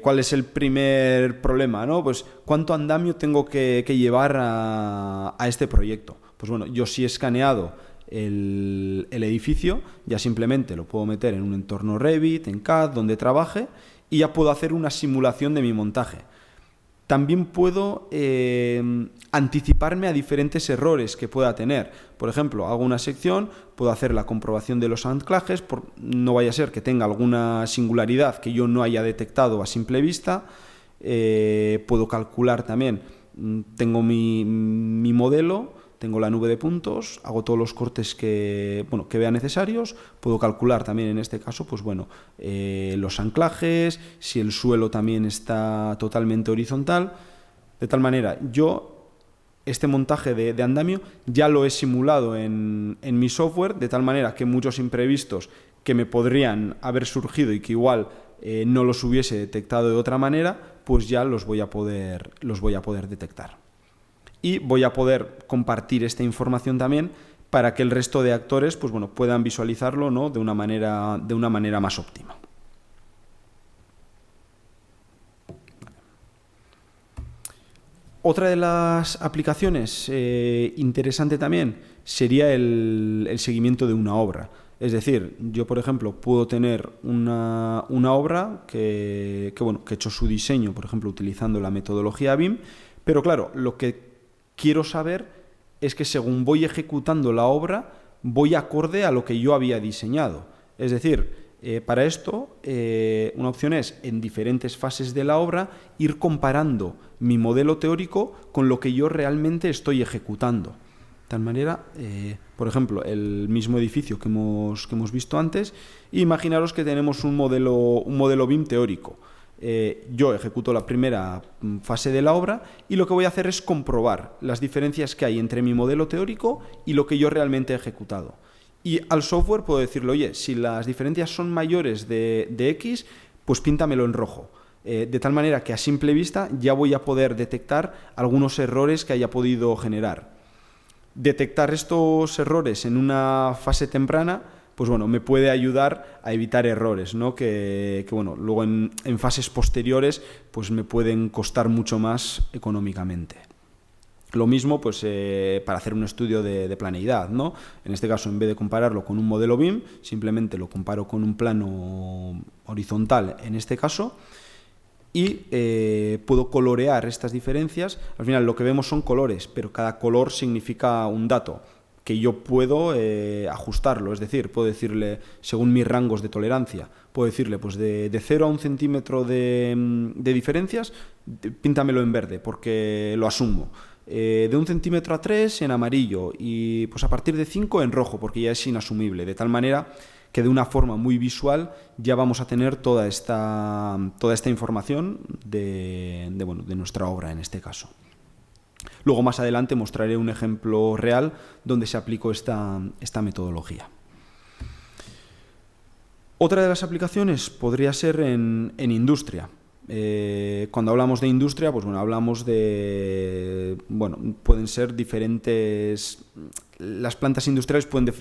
¿Cuál es el primer problema, ¿no? Pues ¿cuánto andamio tengo que llevar a este proyecto? Pues bueno, yo sí he escaneado el edificio, ya simplemente lo puedo meter en un entorno Revit, en CAD, donde trabaje, y ya puedo hacer una simulación de mi montaje. También puedo anticiparme a diferentes errores que pueda tener. Por ejemplo, hago una sección, puedo hacer la comprobación de los anclajes, no vaya a ser que tenga alguna singularidad que yo no haya detectado a simple vista. Puedo calcular también, tengo mi modelo, tengo la nube de puntos, hago todos los cortes que vea necesarios, puedo calcular también en este caso pues bueno, los anclajes, si el suelo también está totalmente horizontal, de tal manera yo este montaje de andamio ya lo he simulado en mi software, de tal manera que muchos imprevistos que me podrían haber surgido y que igual no los hubiese detectado de otra manera, pues ya los voy a poder detectar. Y voy a poder compartir esta información también para que el resto de actores pues bueno, puedan visualizarlo, ¿no?, de una manera más óptima. Otra de las aplicaciones interesante también sería el seguimiento de una obra. Es decir, yo por ejemplo puedo tener una obra que he hecho su diseño, por ejemplo, utilizando la metodología BIM, pero claro, lo que quiero saber es que según voy ejecutando la obra, voy acorde a lo que yo había diseñado. Es decir, para esto, una opción es, en diferentes fases de la obra, ir comparando mi modelo teórico con lo que yo realmente estoy ejecutando. De tal manera, por ejemplo, el mismo edificio que hemos visto antes, imaginaros que tenemos un modelo BIM teórico. Yo ejecuto la primera fase de la obra y lo que voy a hacer es comprobar las diferencias que hay entre mi modelo teórico y lo que yo realmente he ejecutado. Y al software puedo decirle, oye, si las diferencias son mayores de X, pues píntamelo en rojo. De tal manera que a simple vista ya voy a poder detectar algunos errores que haya podido generar. Detectar estos errores en una fase temprana, pues bueno, me puede ayudar a evitar errores, ¿no? que bueno, luego en fases posteriores pues me pueden costar mucho más económicamente. Lo mismo pues, para hacer un estudio de planeidad, ¿no? En este caso, en vez de compararlo con un modelo BIM, simplemente lo comparo con un plano horizontal en este caso, y puedo colorear estas diferencias. Al final lo que vemos son colores, pero cada color significa un dato que yo puedo ajustarlo, es decir, puedo decirle, según mis rangos de tolerancia, puedo decirle pues de 0 a 1 centímetro de diferencias, píntamelo en verde, porque lo asumo. De 1 centímetro a 3 en amarillo y pues a partir de 5 en rojo, porque ya es inasumible, de tal manera que de una forma muy visual ya vamos a tener toda esta información de nuestra obra en este caso. Luego más adelante mostraré un ejemplo real donde se aplicó esta metodología. Otra de las aplicaciones podría ser en industria. Cuando hablamos de industria, pues bueno, hablamos de, pueden ser diferentes, las plantas industriales pueden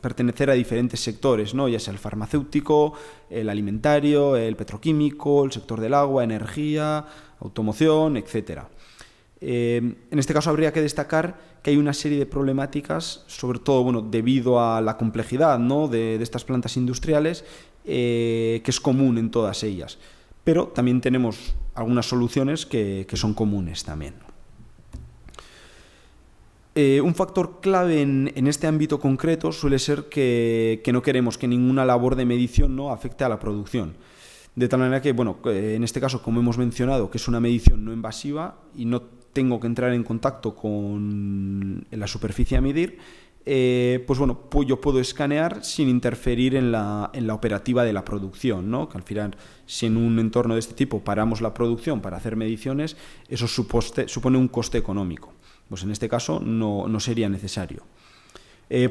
pertenecer a diferentes sectores, ¿no? Ya sea el farmacéutico, el alimentario, el petroquímico, el sector del agua, energía, automoción, etcétera. En este caso habría que destacar que hay una serie de problemáticas, sobre todo debido a la complejidad, ¿no?, de estas plantas industriales, que es común en todas ellas. Pero también tenemos algunas soluciones que son comunes también. Un factor clave en este ámbito concreto suele ser que no queremos que ninguna labor de medición, ¿no?, afecte a la producción. De tal manera que, en este caso, como hemos mencionado, que es una medición no invasiva y no tengo que entrar en contacto con la superficie a medir, pues yo puedo escanear sin interferir en la operativa de la producción, ¿no? Que al final, si en un entorno de este tipo paramos la producción para hacer mediciones, eso supone un coste económico. Pues en este caso no sería necesario.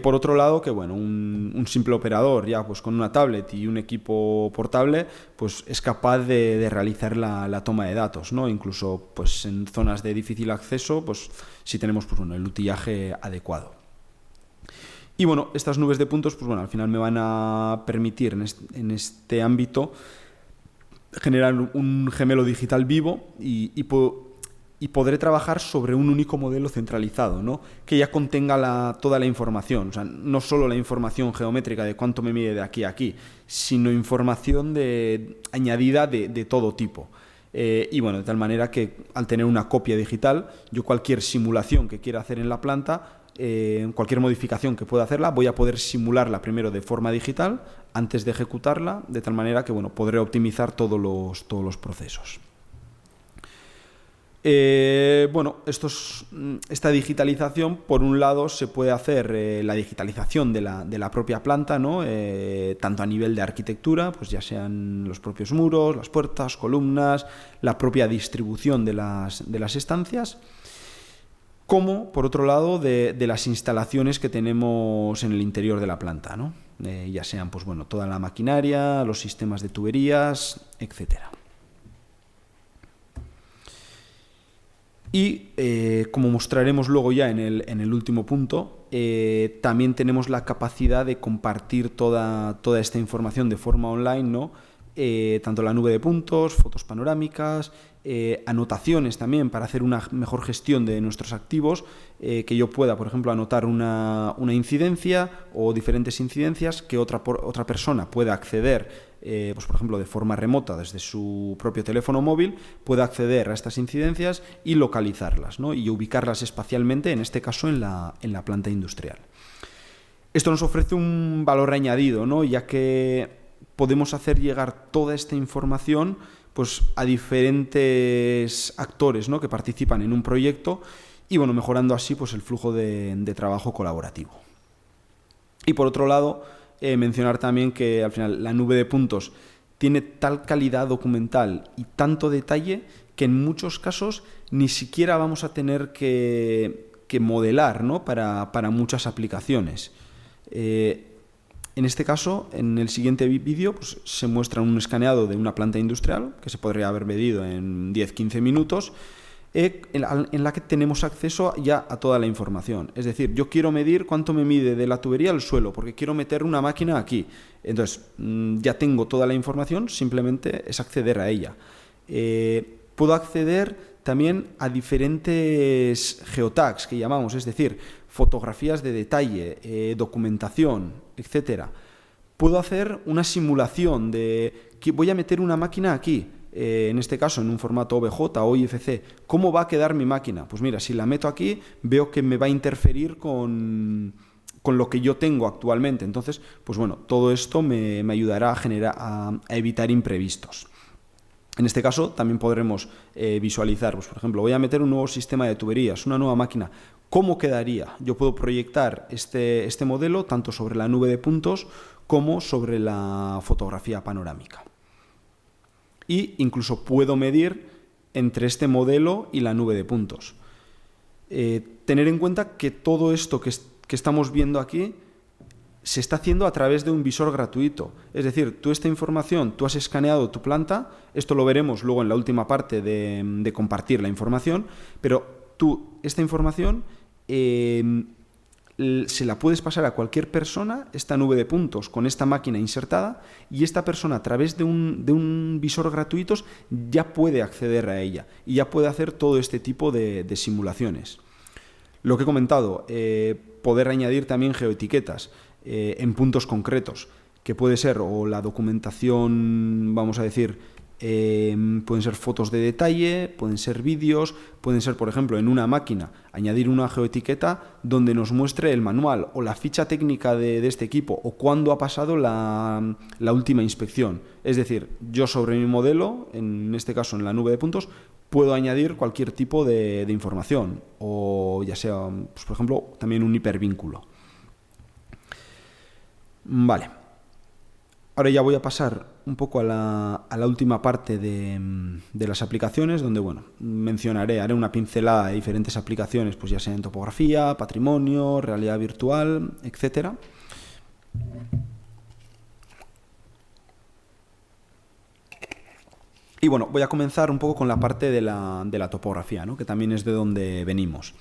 Por otro lado, que un simple operador ya pues con una tablet y un equipo portable pues es capaz de realizar la toma de datos, ¿no? Incluso pues en zonas de difícil acceso, pues si tenemos el utillaje adecuado. Y estas nubes de puntos pues al final me van a permitir en este ámbito generar un gemelo digital vivo y podré trabajar sobre un único modelo centralizado, ¿no?, que ya contenga toda la información, o sea, no solo la información geométrica de cuánto me mide de aquí a aquí, sino información añadida de todo tipo. De tal manera que al tener una copia digital, yo cualquier simulación que quiera hacer en la planta, cualquier modificación que pueda hacerla, voy a poder simularla primero de forma digital antes de ejecutarla, de tal manera que podré optimizar todos los procesos. Bueno, esta digitalización, por un lado, se puede hacer la digitalización de la propia planta, ¿no? Tanto a nivel de arquitectura, pues ya sean los propios muros, las puertas, columnas, la propia distribución de las estancias, como, por otro lado, de las instalaciones que tenemos en el interior de la planta, ¿no? Ya sean, pues bueno, toda la maquinaria, los sistemas de tuberías, etcétera. Y como mostraremos luego ya en el último punto, también tenemos la capacidad de compartir toda esta información de forma online, ¿no? Tanto la nube de puntos, fotos panorámicas, anotaciones también para hacer una mejor gestión de nuestros activos, que yo pueda, por ejemplo, anotar una incidencia o diferentes incidencias que otra persona pueda acceder, pues por ejemplo de forma remota desde su propio teléfono móvil, pueda acceder a estas incidencias y localizarlas, ¿no? Y ubicarlas espacialmente, en este caso en la planta industrial. Esto nos ofrece un valor añadido, ¿no? Ya que podemos hacer llegar toda esta información, pues, a diferentes actores, ¿no? Que participan en un proyecto y, bueno, mejorando así, pues, el flujo de trabajo colaborativo. Y por otro lado, mencionar también que al final la nube de puntos tiene tal calidad documental y tanto detalle que en muchos casos ni siquiera vamos a tener que modelar, ¿no? para muchas aplicaciones. En este caso, en el siguiente vídeo, pues, se muestra un escaneado de una planta industrial que se podría haber medido en 10-15 minutos, en la que tenemos acceso ya a toda la información. Es decir, yo quiero medir cuánto me mide de la tubería al suelo, porque quiero meter una máquina aquí. Entonces, ya tengo toda la información, simplemente es acceder a ella. Puedo acceder también a diferentes geotags que llamamos, es decir, fotografías de detalle, documentación, etcétera. Puedo hacer una simulación de que voy a meter una máquina aquí, en este caso en un formato OBJ o IFC. ¿Cómo va a quedar mi máquina? Pues mira, si la meto aquí, veo que me va a interferir con lo que yo tengo actualmente. Entonces, pues bueno, todo esto me ayudará a evitar imprevistos. En este caso también podremos visualizar, pues, por ejemplo, voy a meter un nuevo sistema de tuberías, una nueva máquina. ¿Cómo quedaría? Yo puedo proyectar este modelo tanto sobre la nube de puntos como sobre la fotografía panorámica. Y incluso puedo medir entre este modelo y la nube de puntos. Tener en cuenta que todo esto que estamos viendo aquí se está haciendo a través de un visor gratuito. Es decir, tú esta información, tú has escaneado tu planta, esto lo veremos luego en la última parte de compartir la información, pero tú esta información se la puedes pasar a cualquier persona, esta nube de puntos con esta máquina insertada, y esta persona a través de un visor gratuito ya puede acceder a ella y ya puede hacer todo este tipo de simulaciones. Lo que he comentado, poder añadir también geoetiquetas en puntos concretos, que puede ser o la documentación, vamos a decir, pueden ser fotos de detalle, pueden ser vídeos, pueden ser, por ejemplo, en una máquina, añadir una geoetiqueta donde nos muestre el manual o la ficha técnica de este equipo o cuándo ha pasado la última inspección. Es decir, yo sobre mi modelo, en este caso en la nube de puntos, puedo añadir cualquier tipo de información o ya sea, pues, por ejemplo, también un hipervínculo. Vale. Ahora ya voy a pasar un poco a la última parte de las aplicaciones, donde, bueno, haré una pincelada de diferentes aplicaciones, pues ya sea en topografía, patrimonio, realidad virtual, etcétera. Y bueno, voy a comenzar un poco con la parte de la topografía, ¿no? Que también es de donde venimos.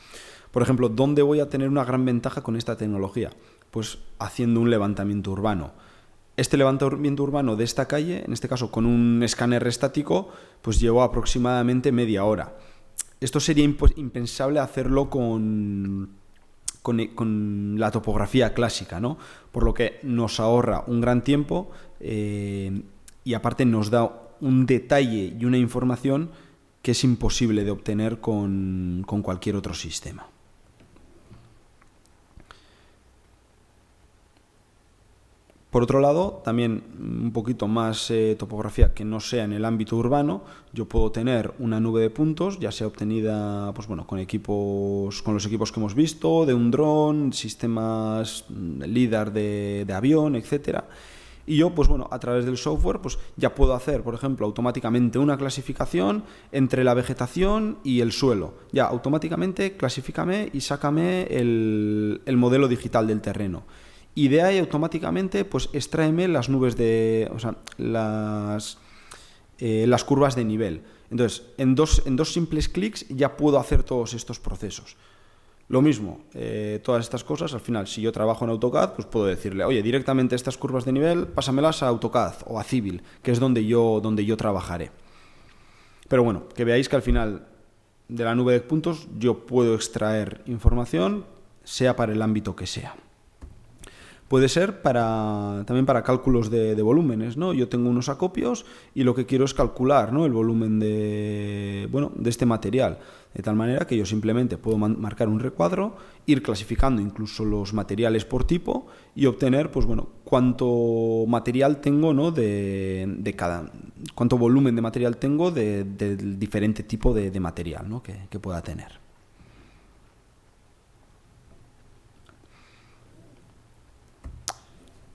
Por ejemplo, ¿dónde voy a tener una gran ventaja con esta tecnología? Pues haciendo un levantamiento urbano. Este levantamiento urbano de esta calle, en este caso con un escáner estático, pues llevó aproximadamente media hora. Esto sería impensable hacerlo con la topografía clásica, ¿no? Por lo que nos ahorra un gran tiempo y aparte nos da un detalle y una información que es imposible de obtener con cualquier otro sistema. Por otro lado, también un poquito más topografía que no sea en el ámbito urbano, yo puedo tener una nube de puntos, ya sea obtenida pues bueno, con los equipos que hemos visto, de un dron, sistemas LIDAR de avión, etcétera. Y yo, pues bueno, a través del software, pues ya puedo hacer, por ejemplo, automáticamente una clasificación entre la vegetación y el suelo. Ya, automáticamente clasifícame y sácame el modelo digital del terreno. Y de ahí automáticamente, pues extráeme las nubes o sea, las curvas de nivel. Entonces, en dos simples clics ya puedo hacer todos estos procesos. Lo mismo, todas estas cosas, al final, si yo trabajo en AutoCAD, pues puedo decirle, oye, directamente estas curvas de nivel, pásamelas a AutoCAD o a Civil, que es donde yo trabajaré. Pero bueno, que veáis que al final de la nube de puntos yo puedo extraer información, sea para el ámbito que sea. Puede ser también para cálculos de volúmenes, ¿no? Yo tengo unos acopios y lo que quiero es calcular, ¿no?, el volumen de este material. De tal manera que yo simplemente puedo marcar un recuadro, ir clasificando incluso los materiales por tipo y obtener, pues bueno, cuánto material tengo, ¿no?, cuánto volumen de material tengo del diferente tipo de material, ¿no?, que pueda tener.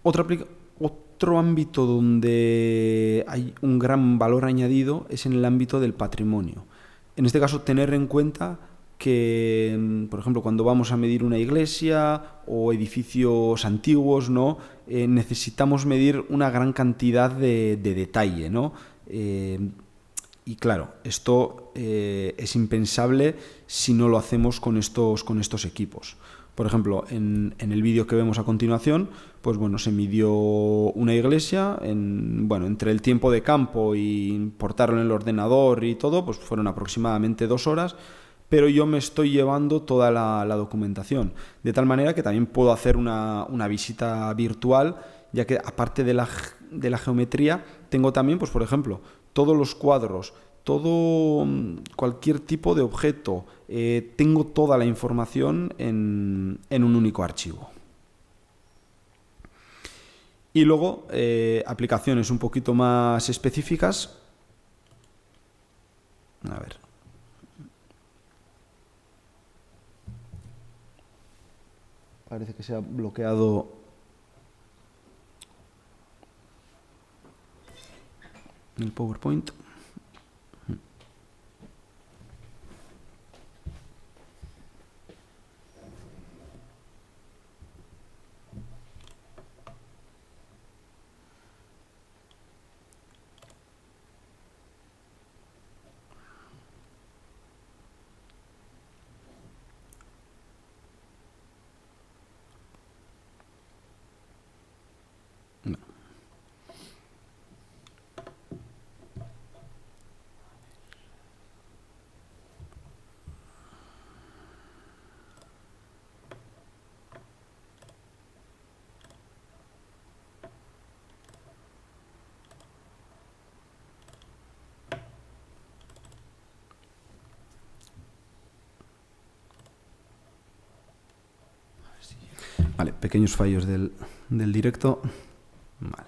Otro ámbito donde hay un gran valor añadido es en el ámbito del patrimonio. En este caso, tener en cuenta que, por ejemplo, cuando vamos a medir una iglesia o edificios antiguos, ¿no?, necesitamos medir una gran cantidad de detalle, ¿no? Y claro, esto es impensable si no lo hacemos con estos equipos. Por ejemplo, en el vídeo que vemos a continuación, pues bueno, se midió una iglesia, entre el tiempo de campo y importarlo en el ordenador y todo, pues fueron aproximadamente 2 horas, pero yo me estoy llevando toda la documentación, de tal manera que también puedo hacer una visita virtual, ya que aparte de la geometría, tengo también, pues por ejemplo, todos los cuadros, cualquier tipo de objeto, tengo toda la información en un único archivo. Y luego, aplicaciones un poquito más específicas. A ver. Parece que se ha bloqueado el PowerPoint. Vale, pequeños fallos del directo. Vale.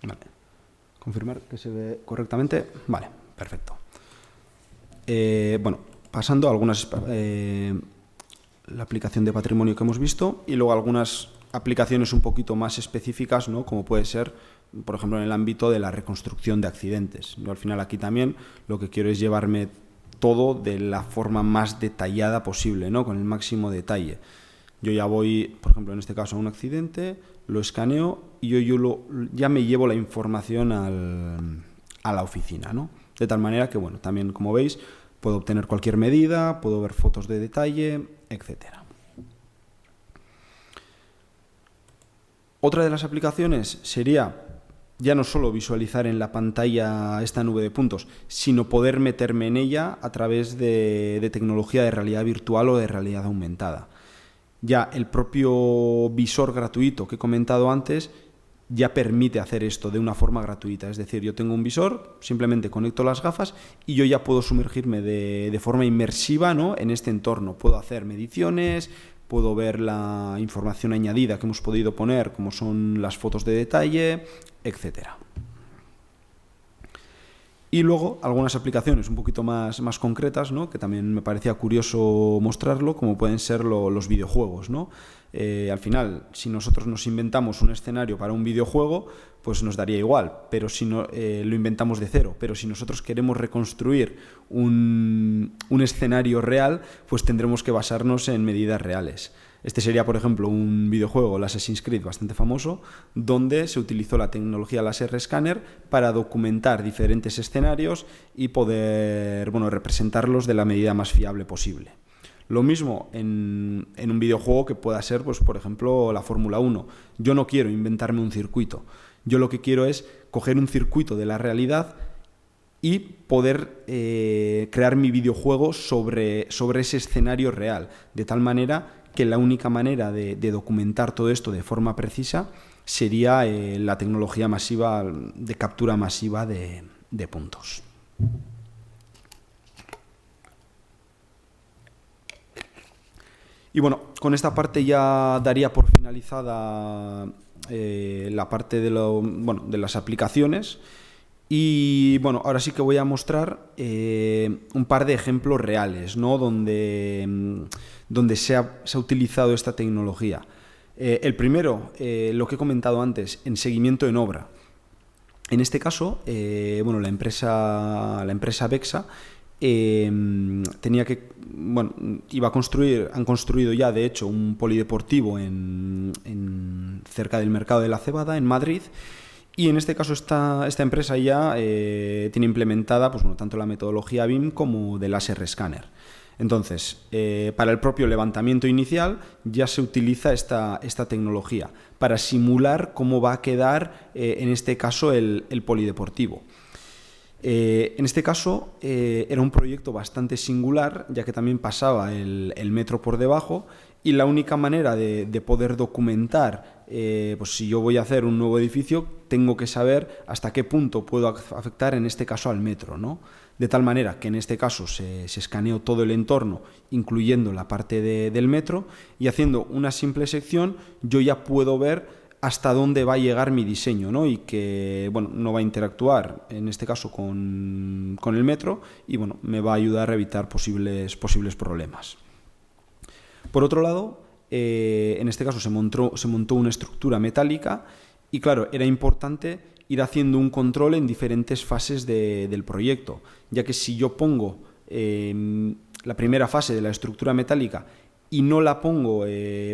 Vale. Confirmar que se ve correctamente. Vale, perfecto. Pasando a algunas la aplicación de patrimonio que hemos visto y luego algunas aplicaciones un poquito más específicas, ¿no?, como puede ser, por ejemplo, en el ámbito de la reconstrucción de accidentes. Yo al final aquí también lo que quiero es llevarme todo de la forma más detallada posible, ¿no?, con el máximo detalle. Yo ya voy, por ejemplo, en este caso a un accidente, lo escaneo y ya me llevo la información a la oficina, ¿no? De tal manera que, bueno, también, como veis, puedo obtener cualquier medida, puedo ver fotos de detalle, etcétera. Otra de las aplicaciones sería ya no solo visualizar en la pantalla esta nube de puntos, sino poder meterme en ella a través de tecnología de realidad virtual o de realidad aumentada. Ya el propio visor gratuito que he comentado antes ya permite hacer esto de una forma gratuita. Es decir, yo tengo un visor, simplemente conecto las gafas y yo ya puedo sumergirme de forma inmersiva, ¿no?, en este entorno. Puedo hacer mediciones, puedo ver la información añadida que hemos podido poner, como son las fotos de detalle, etcétera. Y luego algunas aplicaciones un poquito más concretas, ¿no?, que también me parecía curioso mostrarlo, como pueden ser los videojuegos, ¿no? Al final, si nosotros nos inventamos un escenario para un videojuego, pues nos daría igual, pero si no, lo inventamos de cero. Pero si nosotros queremos reconstruir un escenario real, pues tendremos que basarnos en medidas reales. Este sería, por ejemplo, un videojuego, el Assassin's Creed, bastante famoso, donde se utilizó la tecnología láser escáner para documentar diferentes escenarios y poder, bueno, representarlos de la medida más fiable posible. Lo mismo en un videojuego que pueda ser, pues, por ejemplo, la Fórmula 1. Yo no quiero inventarme un circuito. Yo lo que quiero es coger un circuito de la realidad y poder crear mi videojuego sobre ese escenario real, de tal manera que la única manera de documentar todo esto de forma precisa sería la tecnología masiva de captura masiva de puntos. Y bueno, con esta parte ya daría por finalizada la parte de las aplicaciones. Y bueno, ahora sí que voy a mostrar un par de ejemplos reales, ¿no?, donde se ha utilizado esta tecnología. El primero, lo que he comentado antes, en seguimiento en obra. En este caso, bueno, la empresa Bexa tenía que, bueno, han construido ya, de hecho, un polideportivo cerca del Mercado de la Cebada, en Madrid. Y en este caso esta empresa ya tiene implementada, pues, bueno, tanto la metodología BIM como de láser escáner. Entonces, para el propio levantamiento inicial ya se utiliza esta tecnología para simular cómo va a quedar, en este caso, el polideportivo. En este caso era un proyecto bastante singular, ya que también pasaba el metro por debajo, y la única manera de poder documentar, pues si yo voy a hacer un nuevo edificio, tengo que saber hasta qué punto puedo afectar, en este caso, al metro, ¿no? De tal manera que en este caso se escaneó todo el entorno, incluyendo la parte del metro, y haciendo una simple sección yo ya puedo ver hasta dónde va a llegar mi diseño, ¿no? Y que, bueno, no va a interactuar, en este caso, con el metro, y bueno, me va a ayudar a evitar posibles problemas. Por otro lado, en este caso se montó una estructura metálica y, claro, era importante ir haciendo un control en diferentes fases del proyecto, ya que si yo pongo la primera fase de la estructura metálica y no la pongo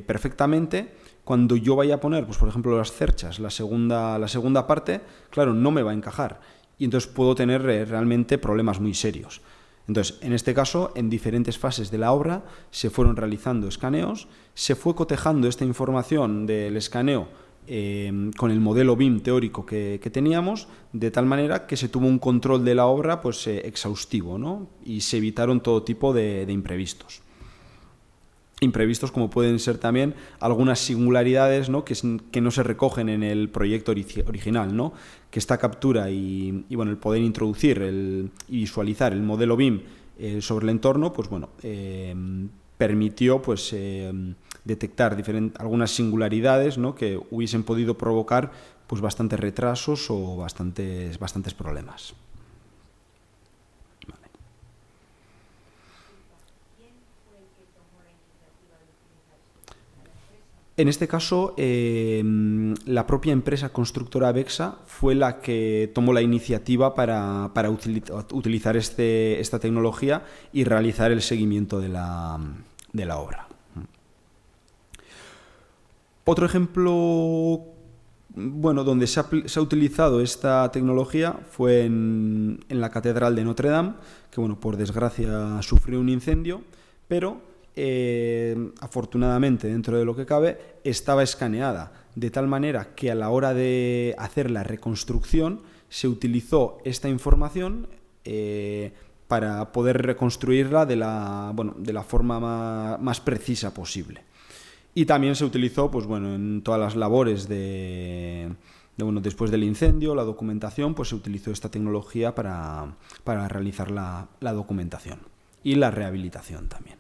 perfectamente, cuando yo vaya a poner, pues, por ejemplo, las cerchas, la segunda parte, claro, no me va a encajar y entonces puedo tener realmente problemas muy serios. Entonces, en este caso, en diferentes fases de la obra se fueron realizando escaneos, se fue cotejando esta información del escaneo con el modelo BIM teórico que teníamos, de tal manera que se tuvo un control de la obra, pues, exhaustivo, ¿no? Y se evitaron todo tipo de imprevistos. Imprevistos como pueden ser también algunas singularidades, ¿no?, que no se recogen en el proyecto original, ¿no? Que esta captura y bueno, el poder introducir y visualizar el modelo BIM sobre el entorno, pues bueno, permitió, pues, detectar algunas singularidades, ¿no?, que hubiesen podido provocar, pues, bastantes retrasos o bastantes problemas. En este caso, la propia empresa constructora Bexa fue la que tomó la iniciativa para utilizar esta tecnología y realizar el seguimiento de la obra. Otro ejemplo, bueno, donde se ha utilizado esta tecnología fue en la Catedral de Notre Dame, que, bueno, por desgracia sufrió un incendio, pero afortunadamente, dentro de lo que cabe, estaba escaneada, de tal manera que a la hora de hacer la reconstrucción se utilizó esta información para poder reconstruirla de la forma más precisa posible. Y también se utilizó, pues bueno, en todas las labores de bueno, después del incendio, la documentación, pues se utilizó esta tecnología para realizar la documentación y la rehabilitación también.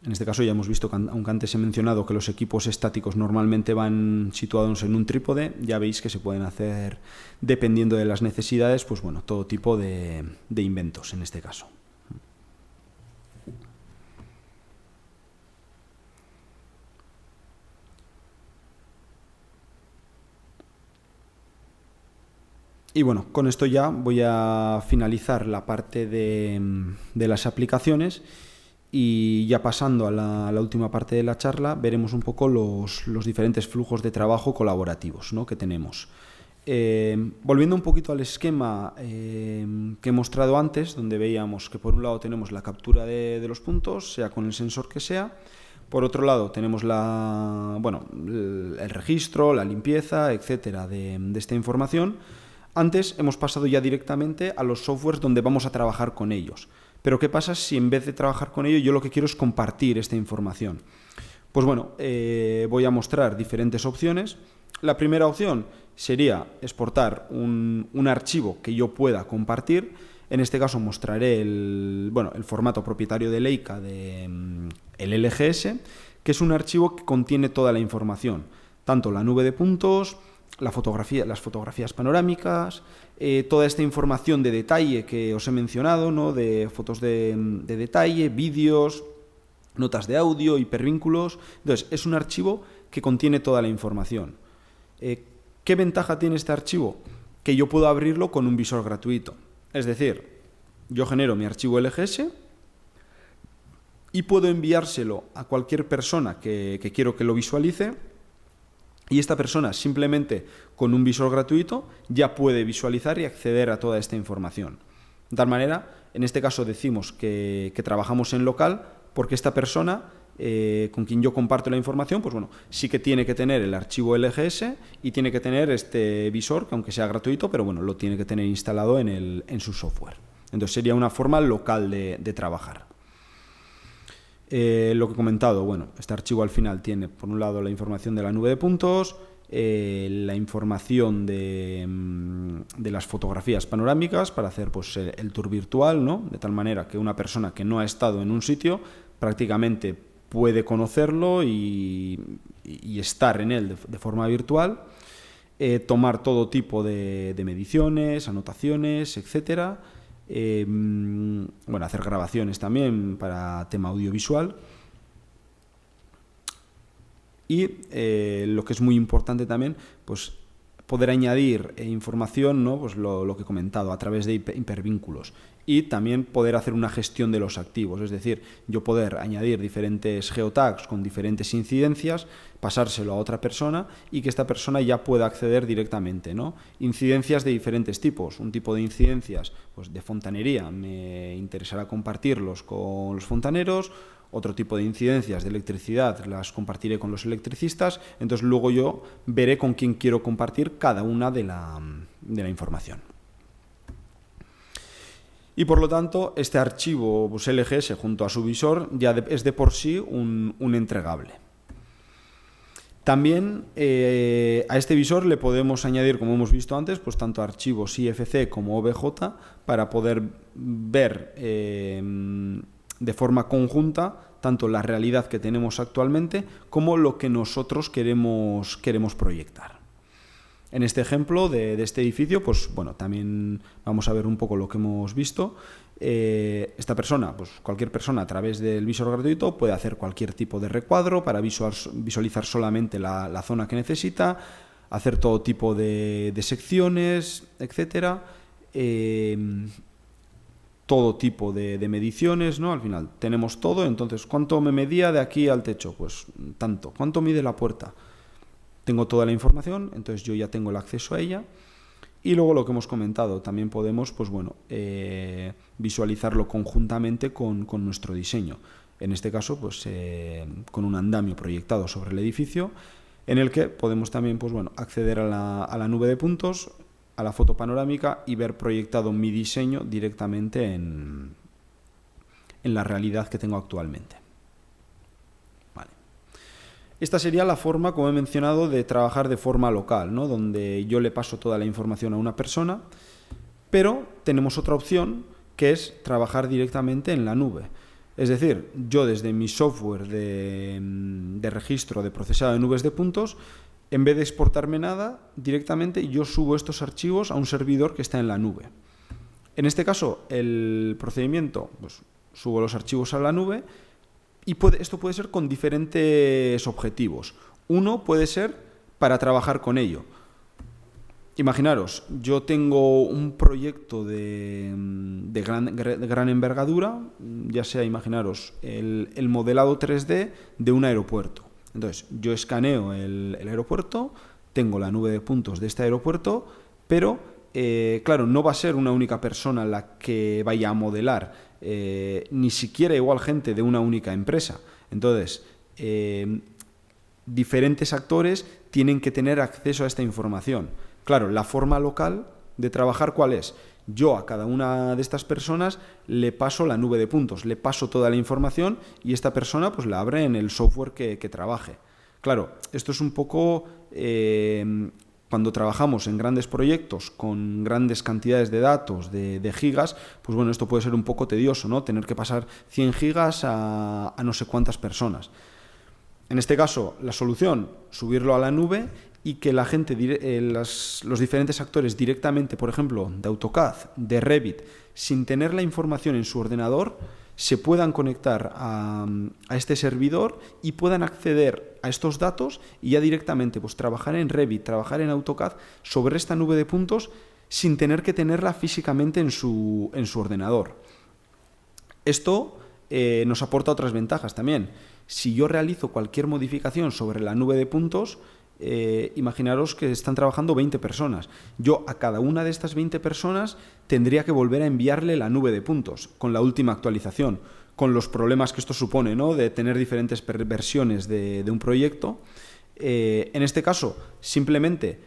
En este caso ya hemos visto, aunque antes he mencionado que los equipos estáticos normalmente van situados en un trípode, ya veis que se pueden hacer, dependiendo de las necesidades, pues bueno, todo tipo de inventos en este caso. Y bueno, con esto ya voy a finalizar la parte de las aplicaciones. Y ya pasando a la última parte de la charla, veremos un poco los diferentes flujos de trabajo colaborativos, ¿no?, que tenemos. Volviendo un poquito al esquema que he mostrado antes, donde veíamos que por un lado tenemos la captura de los puntos, sea con el sensor que sea. Por otro lado tenemos el registro, la limpieza, etcétera, de esta información. Antes hemos pasado ya directamente a los softwares donde vamos a trabajar con ellos. Pero ¿qué pasa si en vez de trabajar con ello yo lo que quiero es compartir esta información? Pues bueno, voy a mostrar diferentes opciones. La primera opción sería exportar un archivo que yo pueda compartir. En este caso mostraré el formato propietario de Leica, el LGS, que es un archivo que contiene toda la información, tanto la nube de puntos, las fotografías panorámicas, toda esta información de detalle que os he mencionado, ¿no?, de fotos de detalle, vídeos, notas de audio, hipervínculos. Entonces, es un archivo que contiene toda la información. ¿Qué ventaja tiene este archivo? Que yo puedo abrirlo con un visor gratuito. Es decir, yo genero mi archivo LGS y puedo enviárselo a cualquier persona que quiero que lo visualice. Y esta persona simplemente con un visor gratuito ya puede visualizar y acceder a toda esta información. De tal manera, en este caso decimos que trabajamos en local porque esta persona con quien yo comparto la información, pues bueno, sí que tiene que tener el archivo LGS y tiene que tener este visor, que aunque sea gratuito, pero bueno, lo tiene que tener instalado en su software. Entonces sería una forma local de trabajar. Lo que he comentado, bueno, este archivo al final tiene por un lado la información de la nube de puntos, la información de las fotografías panorámicas para hacer pues el tour virtual, ¿no?, de tal manera que una persona que no ha estado en un sitio prácticamente puede conocerlo y estar en él de forma virtual, tomar todo tipo de mediciones, anotaciones, etcétera. Hacer grabaciones también para tema audiovisual. Y lo que es muy importante también, pues poder añadir información, ¿no?, pues lo que he comentado, a través de hipervínculos. Y también poder hacer una gestión de los activos, es decir, yo poder añadir diferentes geotags con diferentes incidencias, pasárselo a otra persona y que esta persona ya pueda acceder directamente, ¿no? Incidencias de diferentes tipos. Un tipo de incidencias, pues de fontanería, me interesará compartirlos con los fontaneros. Otro tipo de incidencias de electricidad las compartiré con los electricistas. Entonces luego yo veré con quién quiero compartir cada una de la información. Y por lo tanto, este archivo pues, LGS junto a su visor ya es de por sí un entregable. También a este visor le podemos añadir, como hemos visto antes, pues tanto archivos IFC como OBJ para poder ver de forma conjunta tanto la realidad que tenemos actualmente como lo que nosotros queremos proyectar. En este ejemplo de este edificio, pues bueno, también vamos a ver un poco lo que hemos visto. Esta persona, pues cualquier persona a través del visor gratuito puede hacer cualquier tipo de recuadro para visualizar solamente la zona que necesita, hacer todo tipo de secciones, etcétera. Todo tipo de mediciones, ¿no? Al final tenemos todo. Entonces, ¿cuánto me medía de aquí al techo? Pues tanto. ¿Cuánto mide la puerta? Tengo toda la información, entonces yo ya tengo el acceso a ella. Y luego lo que hemos comentado, también podemos pues bueno, visualizarlo conjuntamente con nuestro diseño. En este caso, pues con un andamio proyectado sobre el edificio, en el que podemos también pues bueno, acceder a la nube de puntos, a la foto panorámica y ver proyectado mi diseño directamente en la realidad que tengo actualmente. Vale. Esta sería la forma, como he mencionado, de trabajar de forma local, ¿no? Donde yo le paso toda la información a una persona, pero tenemos otra opción que es trabajar directamente en la nube. Es decir, yo desde mi software de registro de procesado de nubes de puntos, en vez de exportarme nada, directamente yo subo estos archivos a un servidor que está en la nube. En este caso, el procedimiento, pues subo los archivos a la nube y esto puede ser con diferentes objetivos. Uno puede ser para trabajar con ello. Imaginaros, yo tengo un proyecto de gran envergadura, ya sea, imaginaros, el modelado 3D de un aeropuerto. Entonces, yo escaneo el aeropuerto, tengo la nube de puntos de este aeropuerto, pero, claro, no va a ser una única persona la que vaya a modelar, ni siquiera igual gente de una única empresa. Entonces, diferentes actores tienen que tener acceso a esta información. Claro, la forma local de trabajar, ¿cuál es? Yo a cada una de estas personas le paso la nube de puntos, le paso toda la información y esta persona pues la abre en el software que trabaje. Claro, esto es un poco cuando trabajamos en grandes proyectos con grandes cantidades de datos, de gigas, pues bueno, esto puede ser un poco tedioso, ¿no? Tener que pasar 100 gigas a no sé cuántas personas. En este caso, la solución, subirlo a la nube y que la gente, los diferentes actores directamente, por ejemplo, de AutoCAD, de Revit, sin tener la información en su ordenador, se puedan conectar a este servidor y puedan acceder a estos datos y ya directamente pues, trabajar en Revit, trabajar en AutoCAD sobre esta nube de puntos sin tener que tenerla físicamente en su ordenador. Esto nos aporta otras ventajas también. Si yo realizo cualquier modificación sobre la nube de puntos, imaginaros que están trabajando 20 personas. Yo a cada una de estas 20 personas tendría que volver a enviarle la nube de puntos con la última actualización, con los problemas que esto supone, ¿no? De tener diferentes versiones de un proyecto. En este caso, simplemente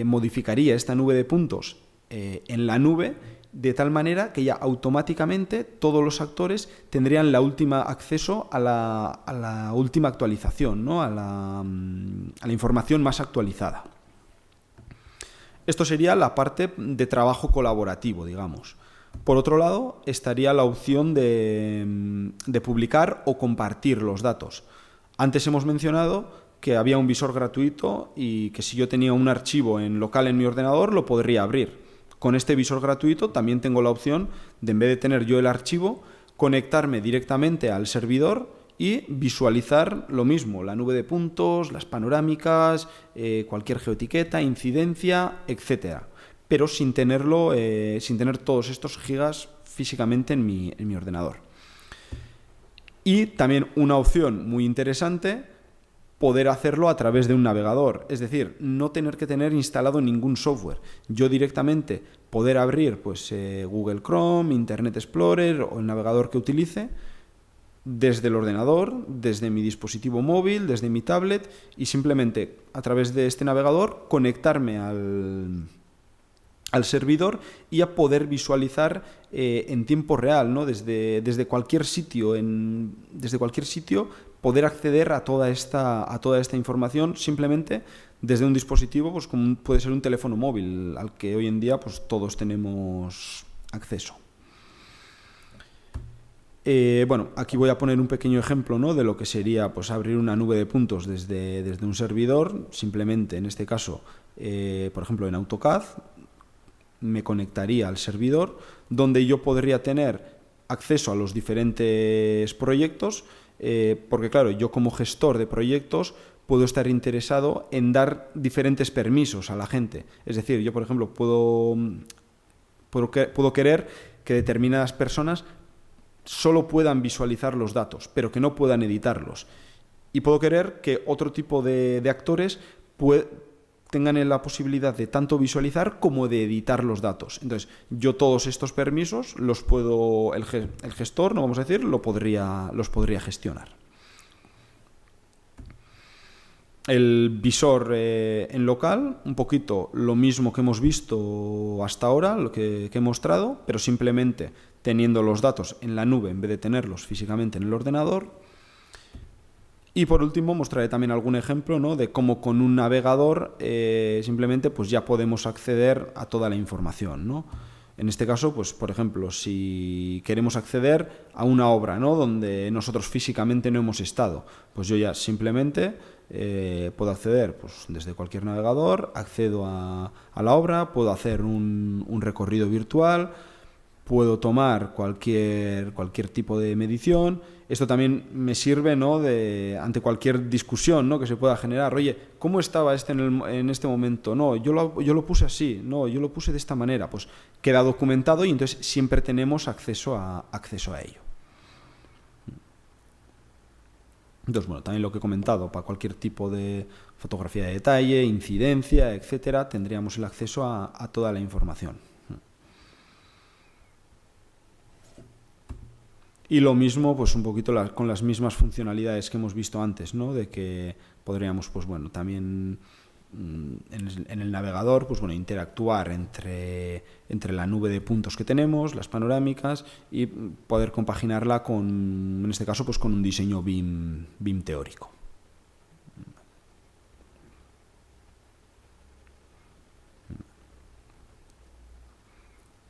modificaría esta nube de puntos en la nube, de tal manera que ya automáticamente todos los actores tendrían la última acceso a la última actualización, ¿no? a la información más actualizada. Esto sería la parte de trabajo colaborativo, digamos. Por otro lado, estaría la opción de publicar o compartir los datos. Antes hemos mencionado que había un visor gratuito y que si yo tenía un archivo local en mi ordenador lo podría abrir. Con este visor gratuito también tengo la opción de, en vez de tener yo el archivo, conectarme directamente al servidor y visualizar lo mismo, la nube de puntos, las panorámicas, cualquier geoetiqueta, incidencia, etcétera, pero sin tener todos estos gigas físicamente en mi ordenador. Y también una opción muy interesante, poder hacerlo a través de un navegador, es decir, no tener que tener instalado ningún software. Yo directamente poder abrir pues, Google Chrome, Internet Explorer o el navegador que utilice desde el ordenador, desde mi dispositivo móvil, desde mi tablet y simplemente a través de este navegador conectarme al servidor y a poder visualizar en tiempo real, ¿no? Desde cualquier sitio, poder acceder a toda esta información simplemente desde un dispositivo, pues como puede ser un teléfono móvil, al que hoy en día pues todos tenemos acceso. Bueno, aquí voy a poner un pequeño ejemplo, ¿no? De lo que sería pues, abrir una nube de puntos desde un servidor, simplemente en este caso, por ejemplo en AutoCAD, me conectaría al servidor donde yo podría tener acceso a los diferentes proyectos, porque claro, yo como gestor de proyectos puedo estar interesado en dar diferentes permisos a la gente. Es decir, yo por ejemplo puedo querer que determinadas personas solo puedan visualizar los datos, pero que no puedan editarlos. Y puedo querer que otro tipo de actores tengan la posibilidad de tanto visualizar como de editar los datos. Entonces, yo todos estos permisos el gestor, no vamos a decir, los podría gestionar. El visor en local, un poquito lo mismo que hemos visto hasta ahora, lo que he mostrado, pero simplemente teniendo los datos en la nube en vez de tenerlos físicamente en el ordenador. Y por último mostraré también algún ejemplo, ¿no?, de cómo con un navegador simplemente pues ya podemos acceder a toda la información, ¿no? En este caso, pues por ejemplo, si queremos acceder a una obra, ¿no?, donde nosotros físicamente no hemos estado, pues yo ya simplemente puedo acceder pues desde cualquier navegador, accedo a la obra, puedo hacer un recorrido virtual, puedo tomar cualquier tipo de medición. Esto también me sirve, ¿no?, ante cualquier discusión, ¿no?, que se pueda generar. Oye, ¿cómo estaba en este momento? No, yo lo puse así, no, yo lo puse de esta manera. Pues queda documentado y entonces siempre tenemos acceso a ello. Entonces, bueno, también lo que he comentado, para cualquier tipo de fotografía de detalle, incidencia, etcétera, tendríamos el acceso a toda la información. Y lo mismo, pues un poquito con las mismas funcionalidades que hemos visto antes, ¿no?, de que podríamos, pues bueno, también en el navegador, pues bueno, interactuar entre la nube de puntos que tenemos, las panorámicas, y poder compaginarla con, en este caso, pues con un diseño BIM teórico.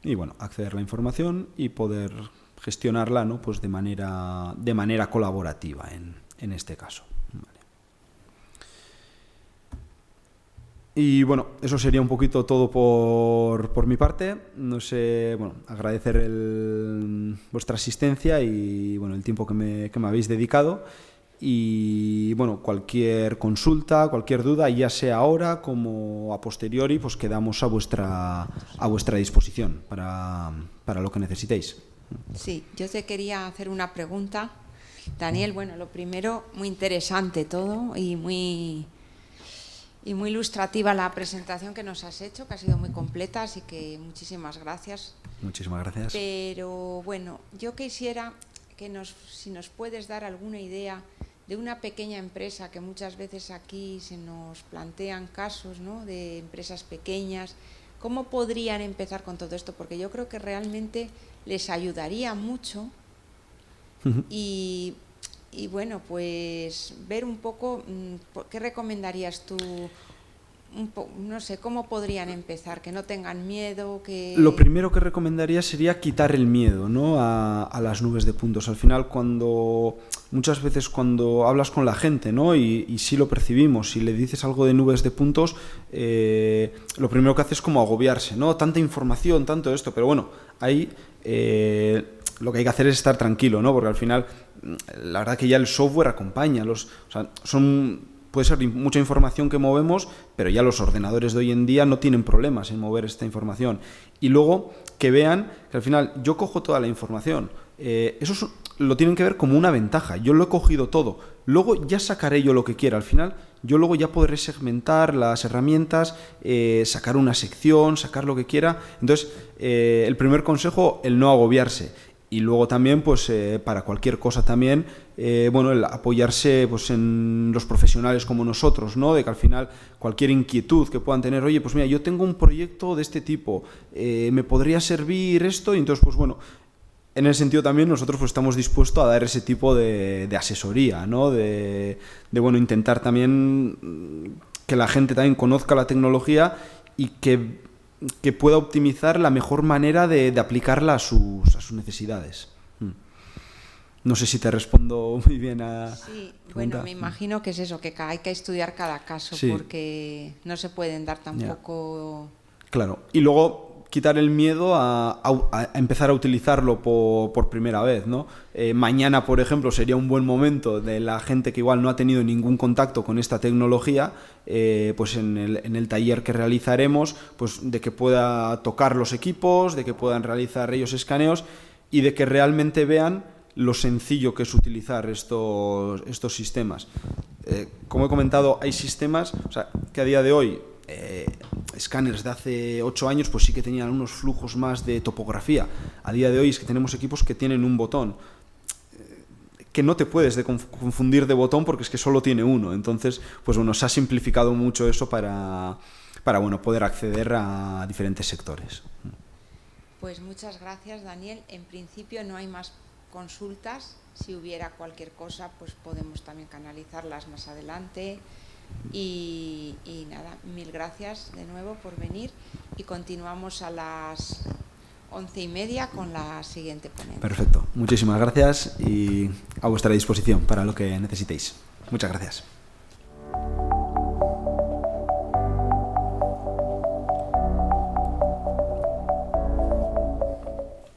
Y bueno, acceder a la información y poder gestionarla, ¿no?, pues de manera colaborativa en este caso. Vale. Y bueno, eso sería un poquito todo por mi parte. No sé, bueno, agradecer vuestra asistencia y bueno, el tiempo que me habéis dedicado. Y bueno, cualquier consulta, cualquier duda, ya sea ahora como a posteriori, pues quedamos a vuestra disposición para lo que necesitéis. Sí, yo te quería hacer una pregunta, Daniel. Bueno, lo primero, muy interesante todo y muy ilustrativa la presentación que nos has hecho, que ha sido muy completa, así que muchísimas gracias. Muchísimas gracias. Pero bueno, yo quisiera que si nos puedes dar alguna idea de una pequeña empresa, que muchas veces aquí se nos plantean casos, ¿no?, de empresas pequeñas. ¿Cómo podrían empezar con todo esto? Porque yo creo que realmente les ayudaría mucho. Y bueno, pues ver un poco qué recomendarías tú, no sé, cómo podrían empezar, que no tengan miedo, que... Lo primero que recomendaría sería quitar el miedo, ¿no?, a las nubes de puntos. Al final, muchas veces cuando hablas con la gente, ¿no?, y sí lo percibimos, si le dices algo de nubes de puntos, lo primero que hace es como agobiarse, ¿no?, tanta información, tanto esto, pero bueno, ahí lo que hay que hacer es estar tranquilo, ¿no?, porque al final la verdad que ya el software acompaña, puede ser mucha información que movemos, pero ya los ordenadores de hoy en día no tienen problemas en mover esta información. Y luego que vean que al final yo cojo toda la información. Eso lo tienen que ver como una ventaja. Yo lo he cogido todo. Luego ya sacaré yo lo que quiera. Al final yo luego ya podré segmentar las herramientas, sacar una sección, sacar lo que quiera. Entonces, el primer consejo, el no agobiarse. Y luego también, pues para cualquier cosa también, bueno, el apoyarse pues en los profesionales como nosotros, ¿no? De que al final cualquier inquietud que puedan tener, oye, pues mira, yo tengo un proyecto de este tipo, ¿me podría servir esto? Y entonces, pues bueno, en ese sentido también nosotros pues estamos dispuestos a dar ese tipo de asesoría, ¿no? De bueno, intentar también que la gente también conozca la tecnología y que pueda optimizar la mejor manera de aplicarla a sus necesidades. No sé si te respondo muy bien a... Sí, bueno, me imagino que es eso, que hay que estudiar cada caso, sí, porque no se pueden dar tampoco... Claro, y luego quitar el miedo a empezar a utilizarlo por primera vez, ¿no? Mañana, por ejemplo, sería un buen momento de la gente que igual no ha tenido ningún contacto con esta tecnología, pues en el taller que realizaremos, pues de que pueda tocar los equipos, de que puedan realizar ellos escaneos y de que realmente vean lo sencillo que es utilizar estos sistemas. Como he comentado, hay sistemas, o sea, que a día de hoy escáneres de hace 8 años pues sí que tenían unos flujos más de topografía. A día de hoy es que tenemos equipos que tienen un botón que no te puedes confundir de botón porque es que solo tiene uno. Entonces, pues bueno, se ha simplificado mucho eso para bueno, poder acceder a diferentes sectores. Pues muchas gracias, Daniel. En principio no hay más consultas. Si hubiera cualquier cosa, pues podemos también canalizarlas más adelante. Y nada, mil gracias de nuevo por venir y continuamos a las 11:30 con la siguiente ponencia. Perfecto, muchísimas gracias y a vuestra disposición para lo que necesitéis. Muchas gracias.